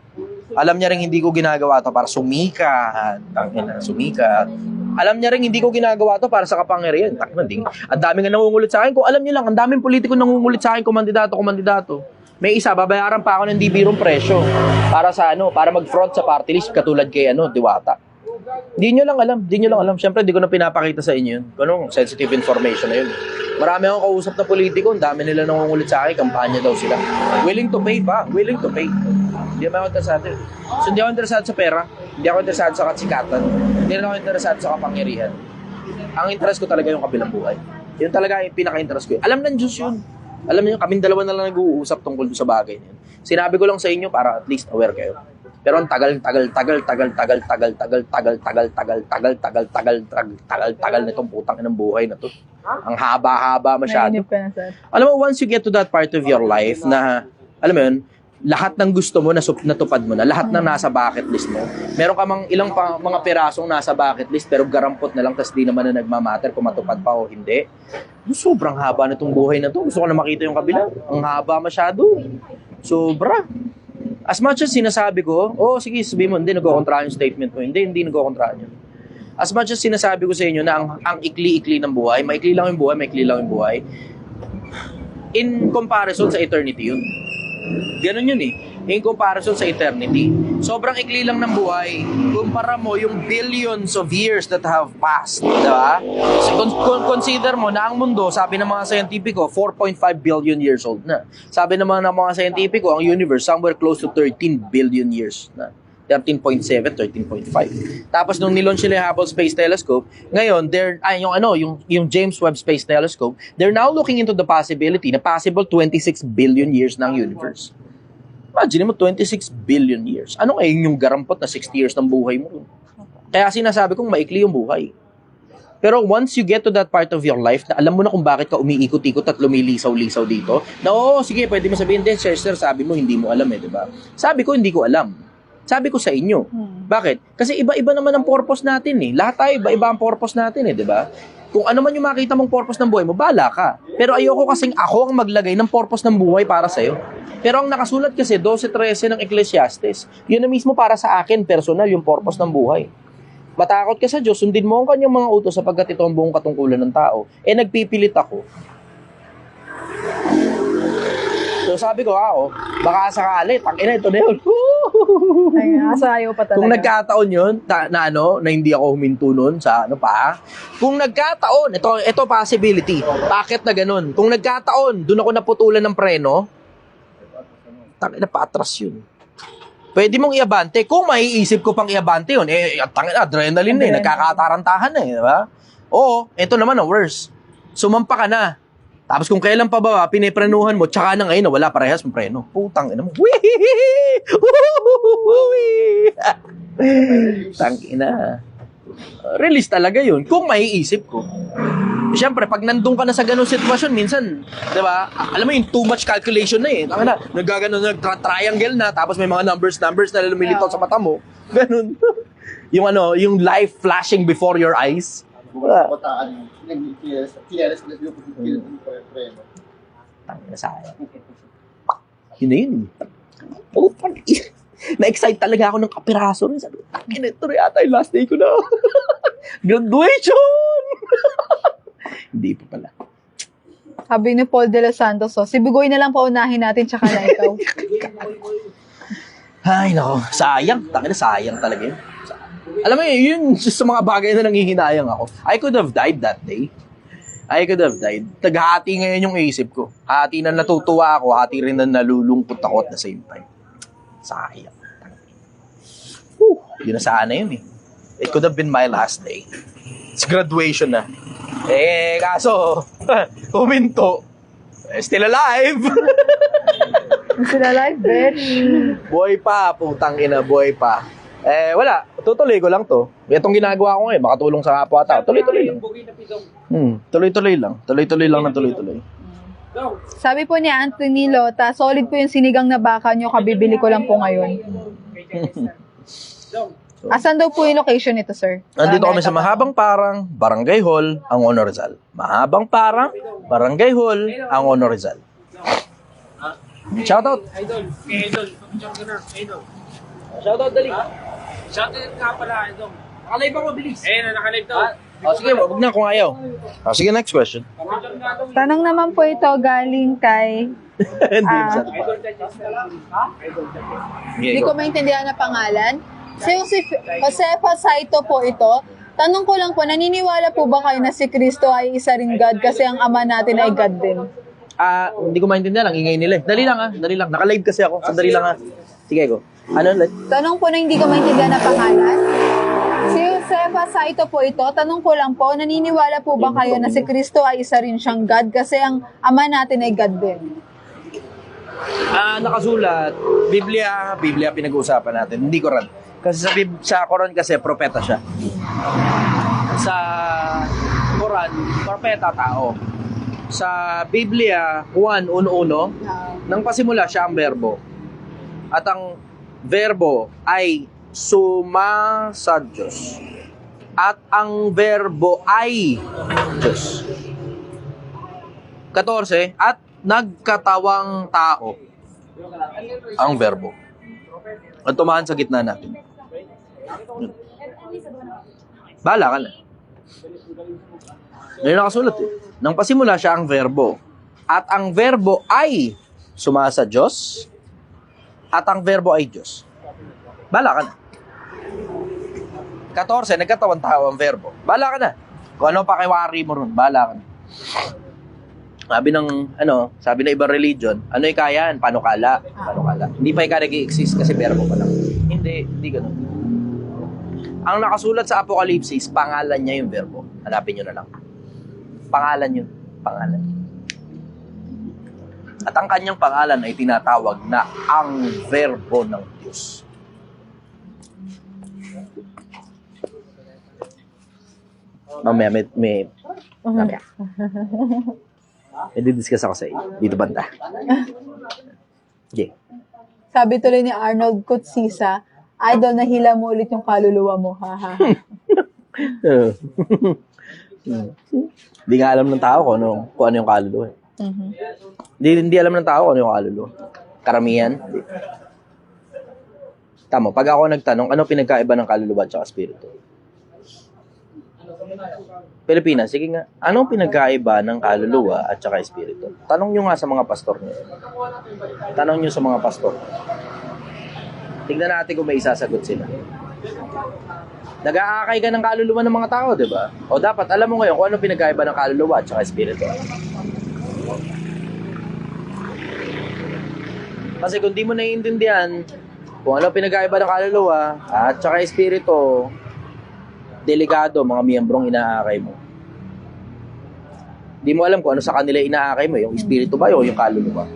Alam niya rin hindi ko ginagawa to para sumikat. Alam niya rin hindi ko ginagawa to para sa kapangyarihan. Ang daming nga nangungulit sa akin. Kung alam niyo lang, ang daming politiko nangungulit sa akin, kumandidato. May isa, babayaran pa ako ng di birong presyo para sa para mag-front sa party list katulad kay Diwata. Di nyo lang alam. Siyempre, di ko na pinapakita sa inyo yun. Anong sensitive information na yun. Marami akong kausap na politiko, ang dami nila nangungulit sa akin, kampanya daw sila. Willing to pay. Hindi naman ako interesado. So, hindi ako interesado sa pera, hindi ako interesado sa katsikatan, hindi rin ako interesado sa kapangyarihan. Ang interest ko talaga yung kabilang buhay. Yun talaga yung pinaka-interest ko. Alam ng Diyos yun. Alam niyo, kaming dalawa na lang nag-uusap tungkol sa bagay niyan. Sinabi ko lang sa inyo para at least aware kayo. Pero ang tagal nitong putang inang buhay na to. Ang haba-haba masyado. Alam mo, once you get to that part of your life na alam mo yun, lahat ng gusto mo natupad mo na, lahat ng nasa bucket list mo. Meron ka ilang mga pirasong nasa bucket list pero garampot na lang tas di naman na nagmamatter kung matupad pa o hindi. Sobrang haba na itong buhay na to. Gusto ko na makita yung kabila. Ang haba masyado. Sobra. As much as sinasabi ko, sige, sabihin mo, hindi nagkokontra yung statement mo. Hindi nagkokontra yun. As much as sinasabi ko sa inyo na ang ikli-ikli ng buhay, maikli lang yung buhay, maikli lang yung buhay, in comparison sa eternity yun. Ganun yun eh. In comparison sa eternity. Sobrang ikli lang ng buhay. Kumpara mo yung billions of years that have passed. Diba? So, consider mo na ang mundo, sabi ng mga scientifico, 4.5 billion years old na. Sabi naman ng mga scientifico, ang universe somewhere close to 13 billion years na. 13.7, 13.5. Tapos nung nilaunch nila yung Hubble Space Telescope, ngayon yung James Webb Space Telescope, they're now looking into the possibility na possible 26 billion years ng universe. Imagine mo 26 billion years. Ano ngayon yung garampot na 60 years ng buhay mo? Kaya sinasabi kong maikli yung buhay. Pero once you get to that part of your life na alam mo na kung bakit ka umiikot-ikot at lumilisaw-lisaw dito, na sige, pwede mo sabihin din, Chester, sabi mo hindi mo alam di ba? Sabi ko hindi ko alam. Sabi ko sa inyo. Bakit? Kasi iba-iba naman ang purpose natin eh. Lahat tayo, iba-iba ang purpose natin di ba? Kung ano man yung makita mong purpose ng buhay mo, bahala ka. Pero ayoko kasing ako ang maglagay ng purpose ng buhay para sa'yo. Pero ang nakasulat kasi, 12:13 ng Ecclesiastes, yun na mismo para sa akin, personal, yung purpose ng buhay. Matakot ka sa Diyos, sundin mo ang kanyang mga utos sapagkat ito ang buong katungkulan ng tao. Nagpipilit ako. So sabi ko, baka sakali, tangina, ito na yun. Ay, ayaw pa talaga. Kung nagkataon yun, na hindi ako huminto nun sa kung nagkataon, ito possibility, bakit na ganun? Kung nagkataon, doon ako naputulan ng preno, tangina, paatras yun. Pwede mong iabante. Kung maiisip ko pang iabante yun, tangina, adrenaline nagkakatarantahan di ba? Ito naman ang worst. Sumampa ka na. Tapos kung kailan pa ba piniprenuhan mo, tsaka na ngayon wala parehas mong preno. Putang ina mo. Tangina. Release talaga yun. Kung maiisip ko. Siyempre, pag nandun ka na sa ganung sitwasyon, minsan, di ba, alam mo yung too much calculation na nagtra-triangle na, tapos may mga numbers na lumilitaw sa mata mo. Ganun. yung life flashing before your eyes. Tangina sayang. Yun na yun. Na-excite talaga ako ng kapiraso rin. Sabi ko, tangina, ito rin ata yung last day ko na. Graduation! Hindi pa pala. Sabi ni Paul de los Santos, si Bigoy na lang paunahin natin tsaka na ikaw. Ay, nako. Sayang. Tangina, sayang talaga yun. Alam mo yun sa mga bagay na nangihinayang ako. I could have died that day. I could have died. Taghati ngayon yung isip ko. Hati na natutuwa ako, hati rin na nalulungkot ako at the same time. Sayang. Yun na sana yun eh. It could have been my last day. It's graduation na. Kaso, huminto. Still alive. Still alive, bitch. Boy pa, putang ina, boy pa. Wala. Tutuloy ko lang to. Itong ginagawa ko ngayon, makatulong sa kapwa tao. Tuloy-tuloy lang. Tuloy-tuloy lang. Tuloy-tuloy lang na tuloy-tuloy. Sabi po ni Anthony Lota, solid po yung sinigang na baka nyo, kabibili ko lang po ngayon. Asan daw po yung location nito, sir? Andito kami sa Mahabang Parang, Barangay Hall, Angono Rizal. Mahabang Parang, Barangay Hall, Angono Rizal. Shoutout! Idol. Shoutout, dali. Shoutout nga pala, Idol. Nakalive ako, bilis. Nakalive to. Sige, wag na kung ayaw. Sige, next question. Tanong naman po ito galing kay... Hindi, masyado pa. Hindi ko maintindihan na pangalan. So yung si Josefa Saito po ito, tanong ko lang po, naniniwala po ba kayo na si Kristo ay isa ring God kasi ang ama natin ay God din? Hindi ko maintindihan lang, ingay nila. Dali lang. Naka-live kasi ako. Sandali lang Sige, go. Ano ulit? Tanong po na hindi ko maintindihan na pangalan. Si Josefa Saito po ito, tanong ko lang po, naniniwala po ba kayo na si Kristo ay isa rin siyang God kasi ang ama natin ay God din? Nakasulat, Biblia pinag-uusapan natin. Hindi Quran. Kasi sa Quran kasi propeta siya. Sa Quran, propeta tao. Sa Biblia, Juan 1:1, nang pasimula siya ang verbo. At ang verbo ay suma sa Diyos. At ang verbo ay Diyos. 14, at nagkatawang tao ang verbo. At tumahan sa gitna natin. Bahala ka na. May nakasulat eh. Nang pasimula siya ang verbo. At ang verbo ay sumasa Diyos. At ang verbo ay Diyos. Bahala ka na. 14, nagkatawang tao ang verbo. Bahala ka na. Kung ano pakiwari mo ron, bahala ka na. Sabi ng ibang religion, ano yung kayaan? Panukala. Panukala. Hindi pa ika nag-i-exist kasi verbo pa lang. Hindi ganun. Ang nakasulat sa Apokalipsis, pangalan niya yung verbo. Hanapin nyo na lang. Pangalan yun. Pangalan. At ang kanyang pangalan ay tinatawag na ang verbo ng Diyos. Mamaya may discuss ako sa iyo. Dito banda. Okay. Sabi tuloy ni Arnold Kutsisa, idol, nahila mo ulit yung kaluluwa mo. Ha, ha, ha. Hindi nga alam ng tao kung ano yung kaluluwa. Hindi alam ng tao kung ano yung kaluluwa. Karamihan. Hindi. Tama. Pag ako nagtanong, ano pinagkaiba ng kaluluwa at espiritu? Pilipinas, sige nga. Anong pinagkaiba ng kaluluwa at saka espiritu? Tanong nyo nga sa mga pastor nyo. Tanong nyo sa mga pastor. Tignan natin kung may isasagot sila. Nag-aakay ka ng kaluluwa ng mga tao, di ba? O dapat alam mo ngayon kung ano pinagkaiba ng kaluluwa at saka espiritu. Kasi kung di mo naiintindihan kung ano pinagkaiba ng kaluluwa at saka espiritu, delikado mga miyembrong inaakay mo. Di mo alam kung ano sa kanila inaakay mo, yung espiritu ba o yung kaluluwa.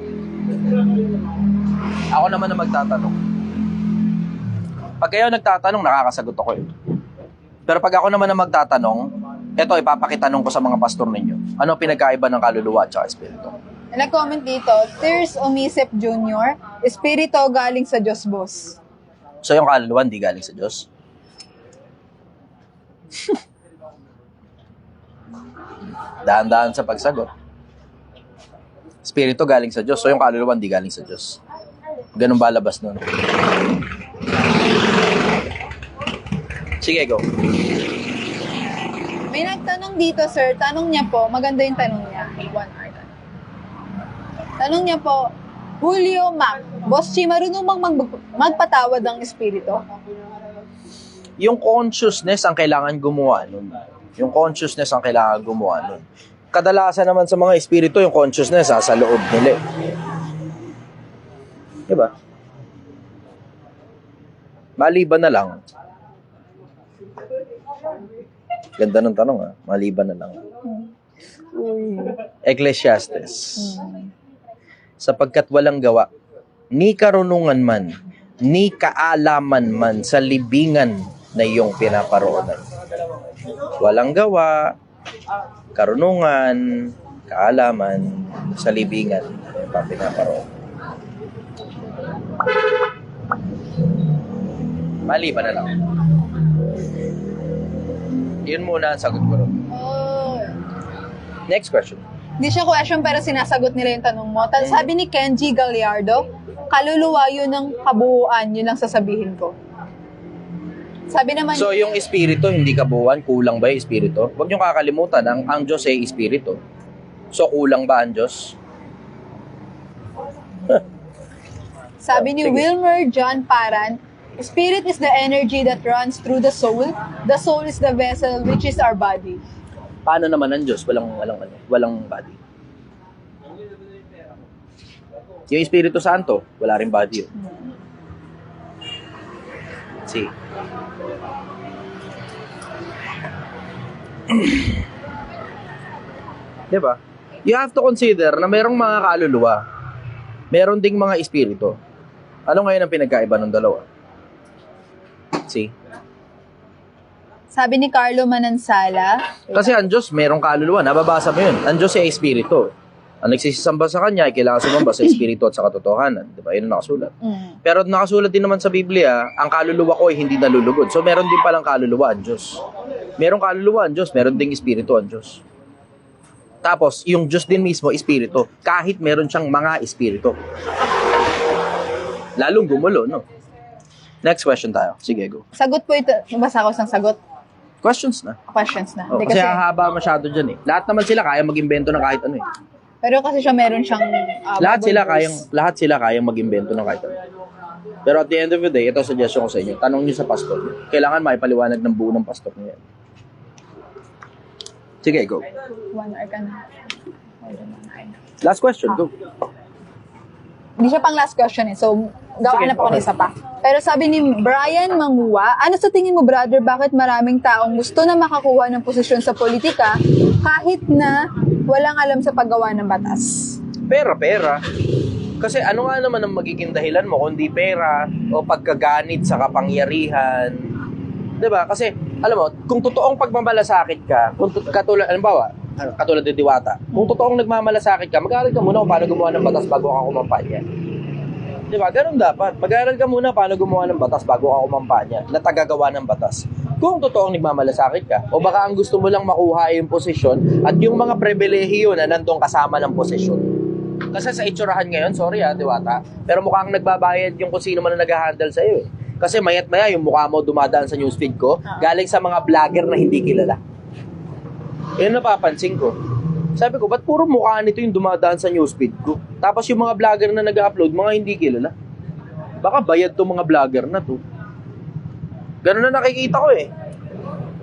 Ako naman na magtatanong. Pag kayo nagtatanong, nakakasagot ako eh. Pero pag ako naman na magtatanong, eto ipapakitanong ko sa mga pastor ninyo. Ano pinagkaiba ng kaluluwa at saka espiritu? Nag-comment dito, Tears Umisip Jr., espiritu galing sa Diyos, boss. So yung kaluluwa hindi galing sa Diyos? Dahan-dahan sa pagsagot. Espiritu galing sa Diyos, so yung kaluluwa hindi galing sa Diyos. Ganun ba labas nun? Sige, go. May nagtanong dito, sir. Tanong niya po, maganda yung tanong niya. 1 hour. Tanong niya po, Julio Mac, Boss Chi, marunong magpatawad ng espiritu? Yung consciousness ang kailangan gumawa nun. Yung consciousness ang kailangan gumawa nun. Kadalasan naman sa mga espiritu, yung consciousness sa loob nila. Diba? Maliban na lang. Ganda ng tanong ha. Maliban na lang. Ecclesiastes. Sapagkat walang gawa, ni karunungan man, ni kaalaman man sa libingan na iyong pinaparoonan. Walang gawa, karunungan, kaalaman sa libingan na iyong pinaparoonan. Maliban na lang. Yun muna ang sagot ko ron. Oh. Next question. Hindi siya question pero sinasagot nila yung tanong mo. Sabi ni Kenji Gallardo, kaluluwa yun ng kabuuan, yun ang sasabihin ko. Sabi naman... So, yung espiritu, hindi kabuuan, kulang ba yung espiritu? Huwag niyong kakalimutan, ang Diyos ay espiritu. So, kulang ba ang Diyos? Sabi ni Sige. Wilmer John Paran, spirit is the energy that runs through the soul. The soul is the vessel, which is our body. Paano naman ang Diyos? Walang body. Yung Espiritu Santo, wala rin body yun. See? Diba? You have to consider na merong mga kaluluwa. Meron ding mga espiritu. Ano ngayon ang pinagkaiba ng dalawa? See? Sabi ni Carlo Manansala. Kasi ang Diyos, merong kaluluwa. Nababasa mo yun. Ang Diyos ay espiritu. Ang nagsisisamba sa Kanya ay kailangan sumamba sa espiritu at sa katotohanan. Di ba? Yun ang nakasulat. Pero nakasulat din naman sa Biblia, ang kaluluwa ko ay hindi nalulugod. So meron din palang kaluluwa ang Diyos. Merong kaluluwa ang Diyos, meron ding espiritu ang Diyos. Tapos, yung Diyos din mismo, espiritu. Kahit meron siyang mga espiritu. Lalong gumulo, no? Next question tayo. Sige, go. Sagot po ito. Basa ko ng sagot. Questions na. Questions na. Oh, Hindi kasi hahaba masyado dyan eh. Lahat naman sila kaya mag-imbento ng kahit ano eh. Pero kasi siya meron siyang Lahat Bible sila kayang mag-imbento ng kahit ano. Pero at the end of the day, ito suggestion ko sa inyo. Tanong niyo sa pastor. Kailangan maipaliwanag ng buo ng pastor niya. Sige, go. verse. 1 hour ka na. Last question, go. Hindi siya pang last question eh. So, gawin na pa ko ng isa pa. Pero sabi ni Brian Manguwa, ano sa tingin mo, brother, bakit maraming taong gusto na makakuha ng posisyon sa politika kahit na walang alam sa paggawa ng batas? Pera. Kasi ano nga naman ang magiging dahilan mo kundi pera o pagkaganit sa kapangyarihan. 'Di ba? Kasi alam mo, kung totoong pagmamalasakit ka, kung katulad ni Diwata, kung totoong nagmamalasakit ka, mag-aaral ka muna kung paano gumawa ng batas bago ka kumampanya. 'Di ba? Ganun dapat. Mag-aaral ka muna paano gumawa ng batas bago ka kumampanya, na tagagawa ng batas. Kung totoong nagmamalasakit ka, o baka ang gusto mo lang makuha ay yung posisyon at yung mga pribilehiyo na nandun kasama ng posisyon. Kasi sa itsurahan ngayon, sorry Diwata, pero mukhang nagbabayad yung kung sino man na nag-handle sa'yo eh. Kasi mayat maya yung mukha mo dumadaan sa newsfeed ko, galing sa mga vlogger na hindi kilala. Yun napapansin ko. Sabi ko, ba't puro mukha nito yung dumadaan sa newsfeed ko? Tapos yung mga vlogger na nag-upload, mga hindi kilala. Baka bayad to mga vlogger na to. Ganun na nakikita ko eh.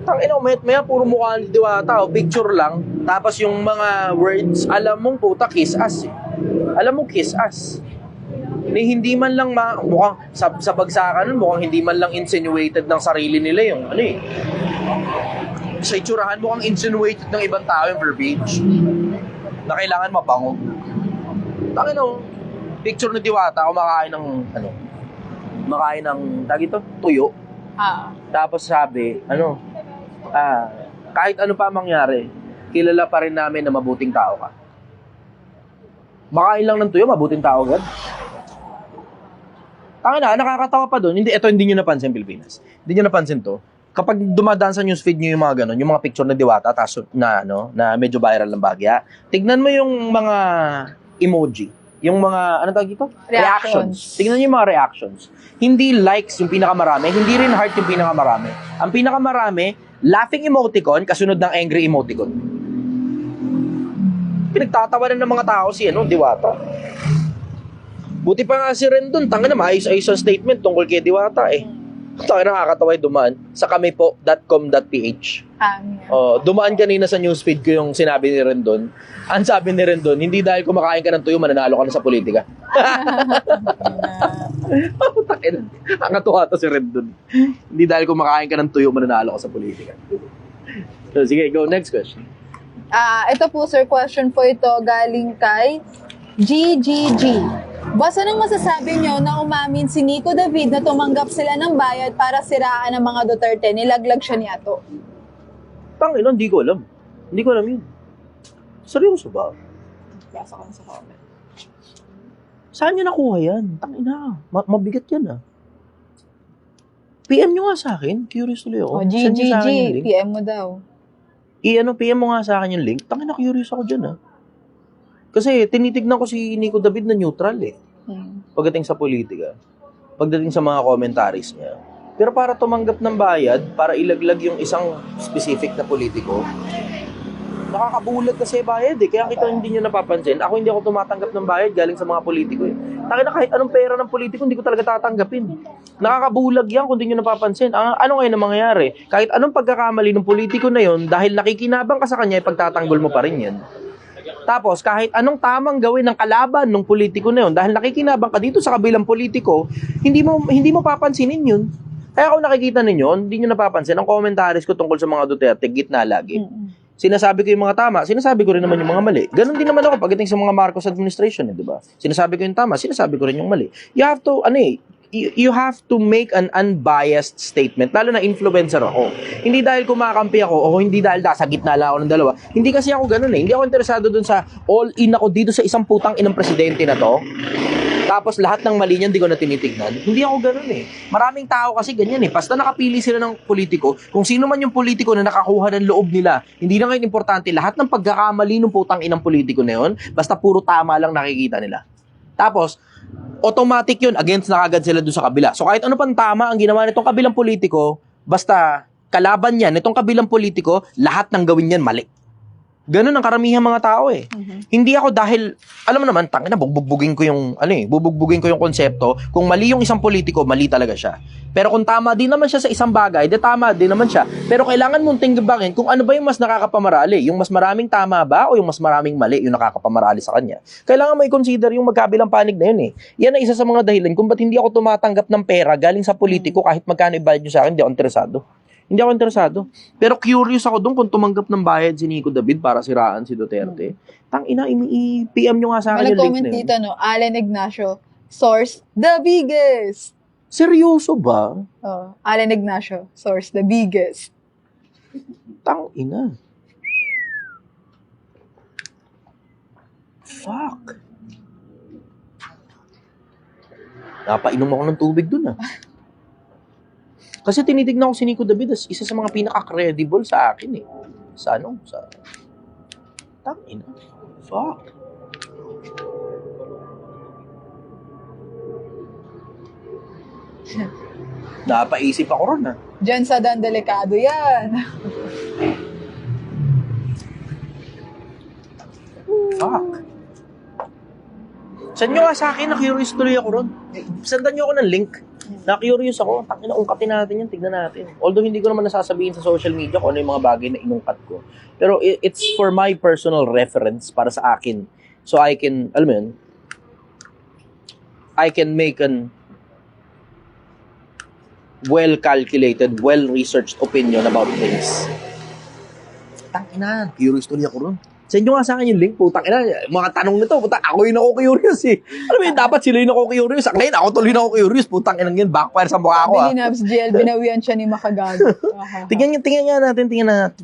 Tangina, mayat-maya puro mukha ni Diwata, picture lang. Tapos yung mga words, alam mong puta, kiss ass eh. Alam mo, kiss ass. Hindi man lang mukhang sa bagsakan nun, mukhang hindi man lang insinuated ng sarili nila yung ano eh. Sa itsurahan mukhang insinuated ng ibang tao yung verbiage na kailangan mabango. Tangina, picture ni Diwata, kumakain ng makain ng tuyo. Tapos sabi, kahit ano pa mangyari, kilala pa rin namin na mabuting tao ka. Makain lang ng tuyo, mabuting tao agad. Tangina, nakakatawa pa doon. Hindi nyo napansin, Pilipinas. Hindi nyo napansin to. Kapag dumadaan sa newsfeed nyo yung mga ganun, yung mga picture na Diwata, na medyo viral ng bagya, tignan mo yung mga emoji. Yung mga, reactions. Tignan nyo yung mga reactions. Hindi likes yung pinakamarami, hindi rin heart yung pinakamarami. Ang pinakamarami, laughing emoticon, kasunod ng angry emoticon. Pinagtatawanan ng mga tao si Diwata. Buti pa nga si Rendon, tanga na maayos-ayos ang statement tungkol kay Diwata eh. Tanga nakakatawa dumaan sa kamipo.com.ph. Dumaan kanina sa newsfeed ko yung sinabi ni Rendon. Ang sabi ni Rendon, hindi dahil kumakain ka ng tuyo, mananalo ka na sa politika. Nakakatuwa to si Rendon. Hindi dahil kumakain ka ng tuyo, mananalo ka sa politika. So, sige, go. Next question. Ito po, sir, question po ito galing kay GGG. Boss, anong masasabi nyo na umamin si Nico David na tumanggap sila ng bayad para siraan ng mga Duterte? Nilaglag siya ni Ato. Tangina, hindi ko alam. Hindi ko alam yun. Seryoso ba? Basa ko sa comment. Saan niya nakuha yan? Tangina, mabigat yan ah. PM nyo nga sa akin. Curious tuloy ako. Saan niyo sa akin yung GGG, link? PM mo daw. PM mo nga sa akin yung link. Tangina, curious ako dyan ah. Kasi tinitignan ko si Nico David na neutral eh. Pagdating sa politika. Pagdating sa mga commentaries niya. Pero para tumanggap ng bayad, para ilaglag yung isang specific na politiko, nakakabulag kasi bayad eh. Kaya kita hindi nyo napapansin. Ako hindi ako tumatanggap ng bayad galing sa mga politiko eh. Takina kahit anong pera ng politiko, hindi ko talaga tatanggapin. Nakakabulag yan kung hindi nyo napapansin. Ano ngayon ang mangyayari? Kahit anong pagkakamali ng politiko na yon, dahil nakikinabang ka sa kanya, pagtatanggol mo pa rin yan. Tapos, kahit anong tamang gawin ng kalaban ng politiko na yun, dahil nakikinabang ka dito sa kabilang politiko, hindi mo papansinin yun. Kaya kung nakikita ninyo, hindi nyo napapansin, ang commentaries ko tungkol sa mga Duterte, gitna lagi. Sinasabi ko yung mga tama, sinasabi ko rin naman yung mga mali. Ganon din naman ako pagdating sa mga Marcos administration, di ba? Sinasabi ko yung tama, sinasabi ko rin yung mali. You have to, you have to make an unbiased statement, lalo na influencer ako. Hindi dahil kumakampi ako o hindi dahil nasa gitna lang ako ng dalawa. Hindi kasi ako ganun eh. Hindi ako interesado dun sa all in ako dito sa isang putang inang presidente na to. Tapos lahat ng mali niyan, hindi ko na tinitignan. Hindi ako ganun eh. Maraming tao kasi ganyan eh. Basta nakapili sila ng politiko, kung sino man yung politiko na nakakuha ng loob nila, hindi na ngayon importante lahat ng pagkakamali ng putang inang politiko na yun, basta puro tama lang nakikita nila. Tapos, automatic yun, against na agad sila doon sa kabila. So kahit ano pang tama ang ginawa nitong kabilang politiko, basta kalaban yan, nitong kabilang politiko, lahat ng gawin yan mali. Ganun ang karamihan mga tao eh. Hindi ako dahil, alam mo naman, tangina, bubugbugin ko yung konsepto. Kung mali yung isang politiko, mali talaga siya. Pero kung tama din naman siya sa isang bagay, de tama din naman siya. Pero kailangan mong tinggabangin kung ano ba yung mas nakakapamarali. Yung mas maraming tama ba o yung mas maraming mali yung nakakapamarali sa kanya. Kailangan may consider yung magkabilang panig na yun eh. Yan ang isa sa mga dahilan kung ba't hindi ako tumatanggap ng pera galing sa politiko kahit magkano ibayad nyo sa akin, hindi ako interesado. Hindi ako interesado. Pero curious ako doon kung tumanggap ng bayad si Nico David para siraan si Duterte. Tangina, i-PM nyo nga sa akin yung link Nag-comment na yun. dito, no? Allen Ignacio. Source, the biggest. Seryoso ba? Oh, Allen Ignacio. Source, the biggest. Tangina. Fuck. Napainom ako ng tubig dun ah. Kasi tinitignan ko si Nico David as isa sa mga pinaka-credible sa akin eh. Sa ano? Sa... Tangina. Fuck. Napaisip ako ron ah. Diyan sa Dan Delicado yan. Fuck. Send nyo nga sa akin, na-curious tuloy ako ron. Sendan nyo ako ng link. Na-curious ako. Tangina, ungkatin natin yan, tignan natin. Although hindi ko naman nasasabihin sa social media kung ano yung mga bagay na inungkat ko. Pero it's for my personal reference para sa akin. So I can, alam mo yun, I can make an well-calculated, well-researched opinion about things. Tangina, curious tuloy ako ron. Send nyo nga sa akin yung link, putang ina, mga tanong nito, putang, ako yung ako-curious eh. Alam mo yun, dapat sila yung ako-curious. Ngayon, ako tuloy na ako-curious, putang ina yun, backfire sa mukha ko ah. Billy Nabs GL, binawian siya ni Makagago. Tingnan nga natin,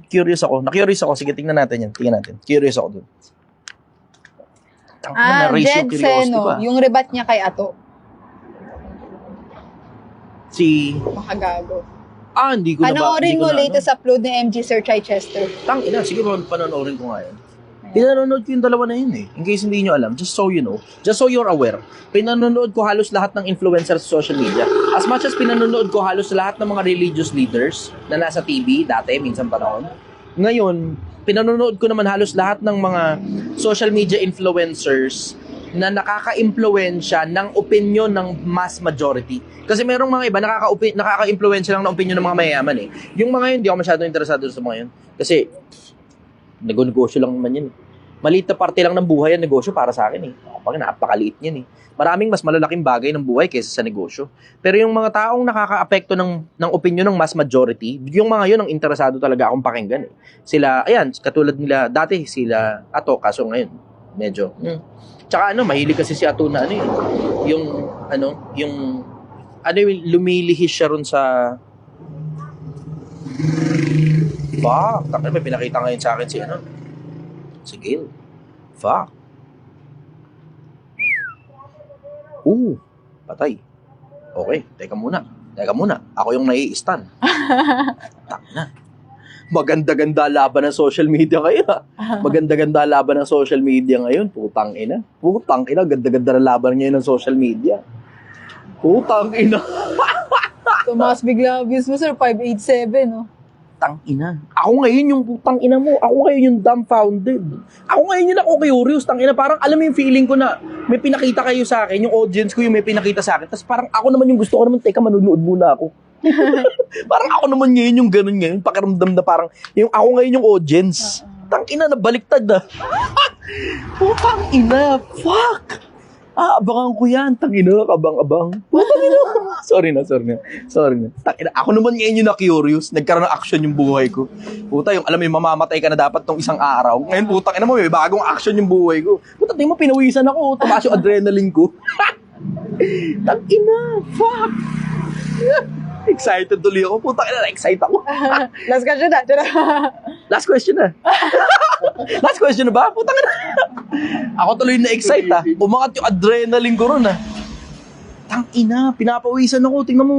curious ako. Na-curious ako, sige, tingnan natin yan, tingnan natin. Curious ako dun. Na-raise Jed yung curiosity Seno, pa. yung rebat niya kay Ato. Si, Makagago. hindi ko na ba, Panoorin hindi ko mo na, latest upload ni MG Sir Chichester. Tangina, sige ba, panonoorin ko nga yan. Pinanonood ko yung dalawa na yun eh. In case hindi nyo alam, just so you know, just so you're aware, pinanonood ko halos lahat ng influencers sa social media. As much as pinanonood ko halos lahat ng mga religious leaders na nasa TV dati, minsan panahon. Ngayon, pinanonood ko naman halos lahat ng mga social media influencers na nakaka-impluwensya ng opinion ng mass majority. Kasi merong mga iba nakaka-impluwensya lang ng opinion ng mga mayayaman eh. Yung mga yun, hindi ako masyadong interesado sa mga yun. Kasi negosyo lang naman yun eh. Maliit na parte lang ng buhay ang negosyo para sa akin eh. Kapag napakaliit niyan eh. Maraming mas malalaking bagay ng buhay kaysa sa negosyo. Pero yung mga taong nakaka-apekto ng opinion ng mass majority, yung mga yun ang interesado talaga akong pakinggan eh. Sila, ayan, katulad nila, dati sila Ato, kaso ngayon, medyo, Tsaka mahilig kasi si Ato na yung lumilihis siya ron sa, fuck, takot may pinakita ngayon sa akin si Gil. Fuck. Patay. Okay, teka muna. Ako yung nai-stun. Takna. Maganda-ganda laban ng social media ngayon. Maganda-ganda laban ng social media ngayon. Putang ina, ganda-ganda na laban ngayon ng social media. Putang ina. Tumaas bigla views mo, sir. 587, no? Tang ina. Ako ngayon yung putang ina mo. Ako ngayon yung dumbfounded. Ako ngayon yung ako-curious. Tang ina, parang alam mo yung feeling ko na may pinakita kayo sa akin, yung audience ko yung may pinakita sa akin. Tapos parang ako naman yung gusto ko naman, teka, manunood muna ako. Parang ako naman ngayon yung ganun ngayon. Pakiramdam na parang, yung ako ngayon yung audience. Tang ina, nabaliktad na. Putang ina, fuck. Abangan ko yan. Tangina, kabang-abang. Sorry na. Tangina, ako naman ngayon yung na-curious. Nagkaroon ng action yung buhay ko. Puta, yung alam mo, yung mamamatay ka na dapat tong isang araw. Ngayon, putang ina mo, may bagong action yung buhay ko. Puta, tingin mo, pinawisan ako. Tumaas yung adrenaline ko. Tangina, fuck. Excited tuloy ako. Puta ka na, excited ako. Last question na. Last question na. Last question na ba? Puta ka na. Ako tuloy na-excite ah. Umangat yung adrenaline ko ron ah. Tangina, pinapawisan ako. Tingnan mo.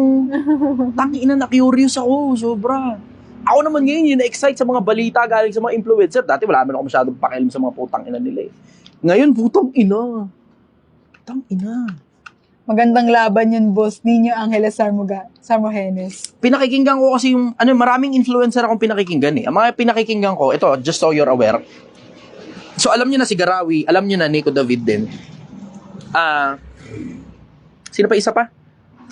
Tangina, na-curious ako. Sobra. Ako naman ngayon yung na-excite sa mga balita galing sa mga influencer. Dati wala naman ako masyadong pakialam sa mga putang ina nila eh. Ngayon, putang ina. Putang ina. Magandang laban yun, boss. Nino Angeles Sarmogenes. Pinakikinggan ko kasi yung, maraming influencer akong pinakikinggan eh. Ang mga pinakikinggan ko, ito, just so you're aware. So, alam nyo na si Garawi, alam nyo na Nico David din. Sino pa isa pa?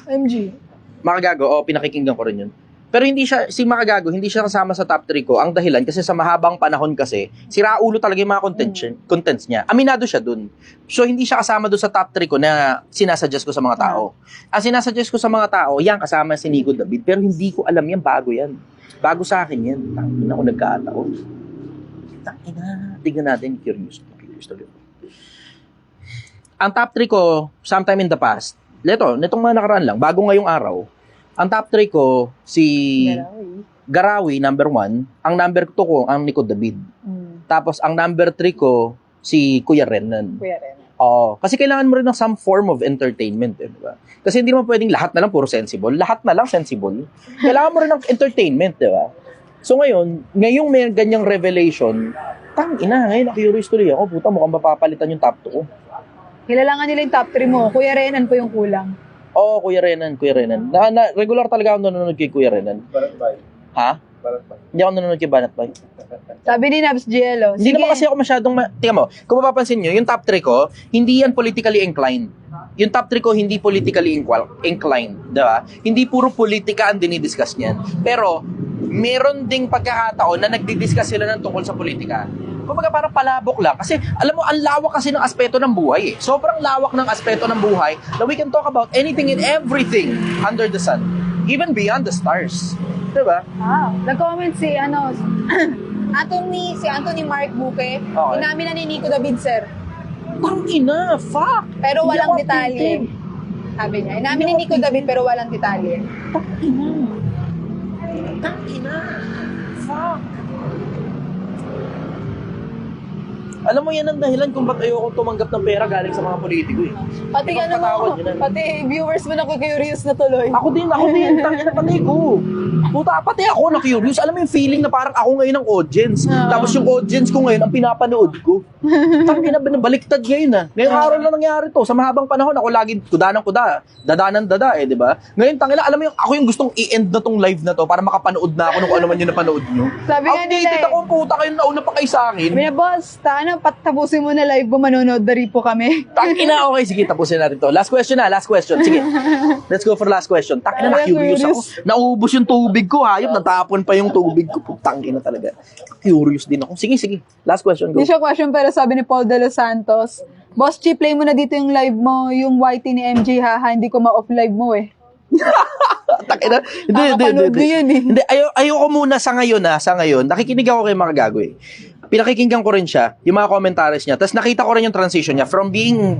MG. Makagago, pinakikinggan ko rin yun. Pero hindi siya, si Makagago, hindi siya kasama sa top 3 ko. Ang dahilan, kasi sa mahabang panahon kasi, siraulo talaga yung mga contents niya. Aminado siya dun. So, hindi siya kasama dun sa top 3 ko na sinasuggest ko sa mga tao. Ang sinasuggest ko sa mga tao, yan, kasama si Nico David. Pero hindi ko alam yan, bago yan. Bago sa akin yan. Tangina ko nagkataon. Tangina. Tignan natin, curious tuloy. Ang top 3 ko, sometime in the past, netong mga nakaraan lang, bago ngayong araw, ang top 3 ko, si Garawi, number 1. Ang number 2 ko, ang Nico David. Tapos, ang number 3 ko, si Kuya Renan. Kasi kailangan mo rin ng some form of entertainment. Di ba? Kasi hindi naman pwedeng lahat na lang puro sensible. Lahat na lang sensible. Kailangan mo rin ng entertainment, di ba? So ngayon, ngayong may ganyang revelation, ngayon na-curious tuloy ako. Puta, mukhang mapapalitan yung top 2 ko. Kilalangan nila yung top 3 mo. Kuya Renan po yung kulang. Oo, Kuya Renan. Regular talaga ako nanonood kay Kuya Renan. Banatbay. Ha? Hindi ako nanonood kay Banatbay. Sabi ni Nabs Gielo. Hindi naman kasi ako masyadong, tingnan mo, kung mapapansin nyo, yung top 3 ko, hindi yan politically inclined. Yung top 3 ko, hindi politically inclined. Diba? Hindi puro politika ang dinidiscuss niyan. Pero, meron ding pagkakataon na nagdidiscuss sila ng tungkol sa politika. Kumbaga parang palabok lang. Kasi, alam mo, ang lawak kasi ng aspeto ng buhay eh. Sobrang lawak ng aspeto ng buhay na we can talk about anything and everything under the sun. Even beyond the stars. Diba? Nag-comment si Anthony Mark Buke. Okay. Inamin na ni Nico David, sir. Tangina, fuck! Pero Hindi walang ako detalye. updated. Sabi niya. Inamin ni Nico David pero walang detalye. Tangina. Fuck. Alam mo yan ang dahilan kung ba't ayoko tumanggap ng pera galing sa mga politiko eh. Pati Ipagpatawad ano mo, yun, pati viewers mo na curious na tuloy. Ako din, tangina pati ko. Puta, pati ako na curious. Alam mo yung feeling na parang ako ngayon ang audience. Tapos yung audience ko ngayon ang pinapanood ko. Tangina, baliktad ngayon ah. Ngayong araw na nangyari to. Sa mahabang panahon, ako lagi kuda ng kuda. Dada ng dada eh, di ba? Ngayon, tangina, alam mo yung ako yung gustong i-end na tong live na to para makapanood na ako nung ano man yung napanood nyo. Sabi nga nila Outdated ako, puta kayo nauna pa kayo sa akin. Sabi na, boss, tapusin mo na live mo, manonood na rin po kami. Tangina, okay, sige, tapusin natin to. Last question. Sige. Let's go for last question. Tangina, na-curious ako. Naubos yung tubig ko, hayop. Natapon pa yung tubig ko. Tangina talaga. Curious din ako. Sige. Last question, go. Hindi siya question pero sabi ni Paul De Los Santos, boss, play mo na dito yung live mo, yung YT ni MJ, haha, hindi ko ma-off live mo eh. Tangina. Nakapanood mo yun eh. Hindi, ayoko muna sa ngayon. Nakikinig ako kay mga gago eh. Pinakikinggan ko rin siya, yung mga commentaries niya. Tapos nakita ko rin yung transition niya from being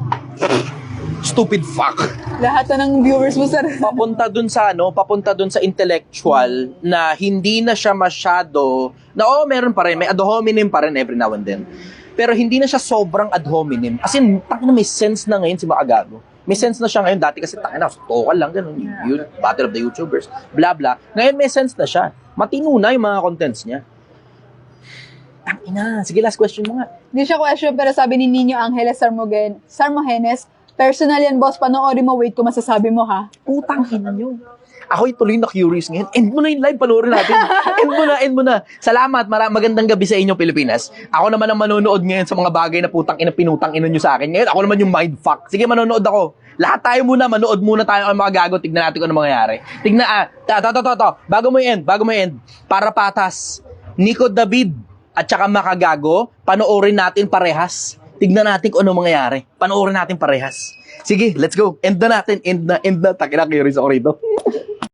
stupid fuck. Lahat na ng viewers mo, sir. Papunta dun sa intellectual na hindi na siya masyado, meron pa rin, may ad hominem pa rin every now and then. Pero hindi na siya sobrang ad hominem. As in, may sense na ngayon si Makagago. May sense na siya ngayon. Dati kasi, tokal lang, ganun. Battle of the YouTubers, blah blah. Ngayon may sense na siya. Matino na yung mga contents niya. Sige, last question mo nga. Hindi siya question pero sabi ni Nino Angeles Sarmogenes, personal yan, boss, panoorin mo, wait ko masasabi mo, ha? Putang ina nyo. Ako tuloy na curious ngayon. End mo na yung live, panoorin natin. End mo na. Salamat, magandang gabi sa inyo, Pilipinas. Ako naman ang manonood ngayon sa mga bagay na putang ina, pinutang ina nyo sa akin. Ngayon, ako naman yung mindfuck. Sige, manonood ako. Lahat tayo manood muna tayo ang mga gago. Tignan natin kung ano mangyayari. Bago mo end. Para patas. Nico David at saka Makagago, panoorin natin parehas. Tignan natin kung ano mangyayari. Panoorin natin parehas. Sige, let's go. End na natin. End na. Takina, curious ako rito.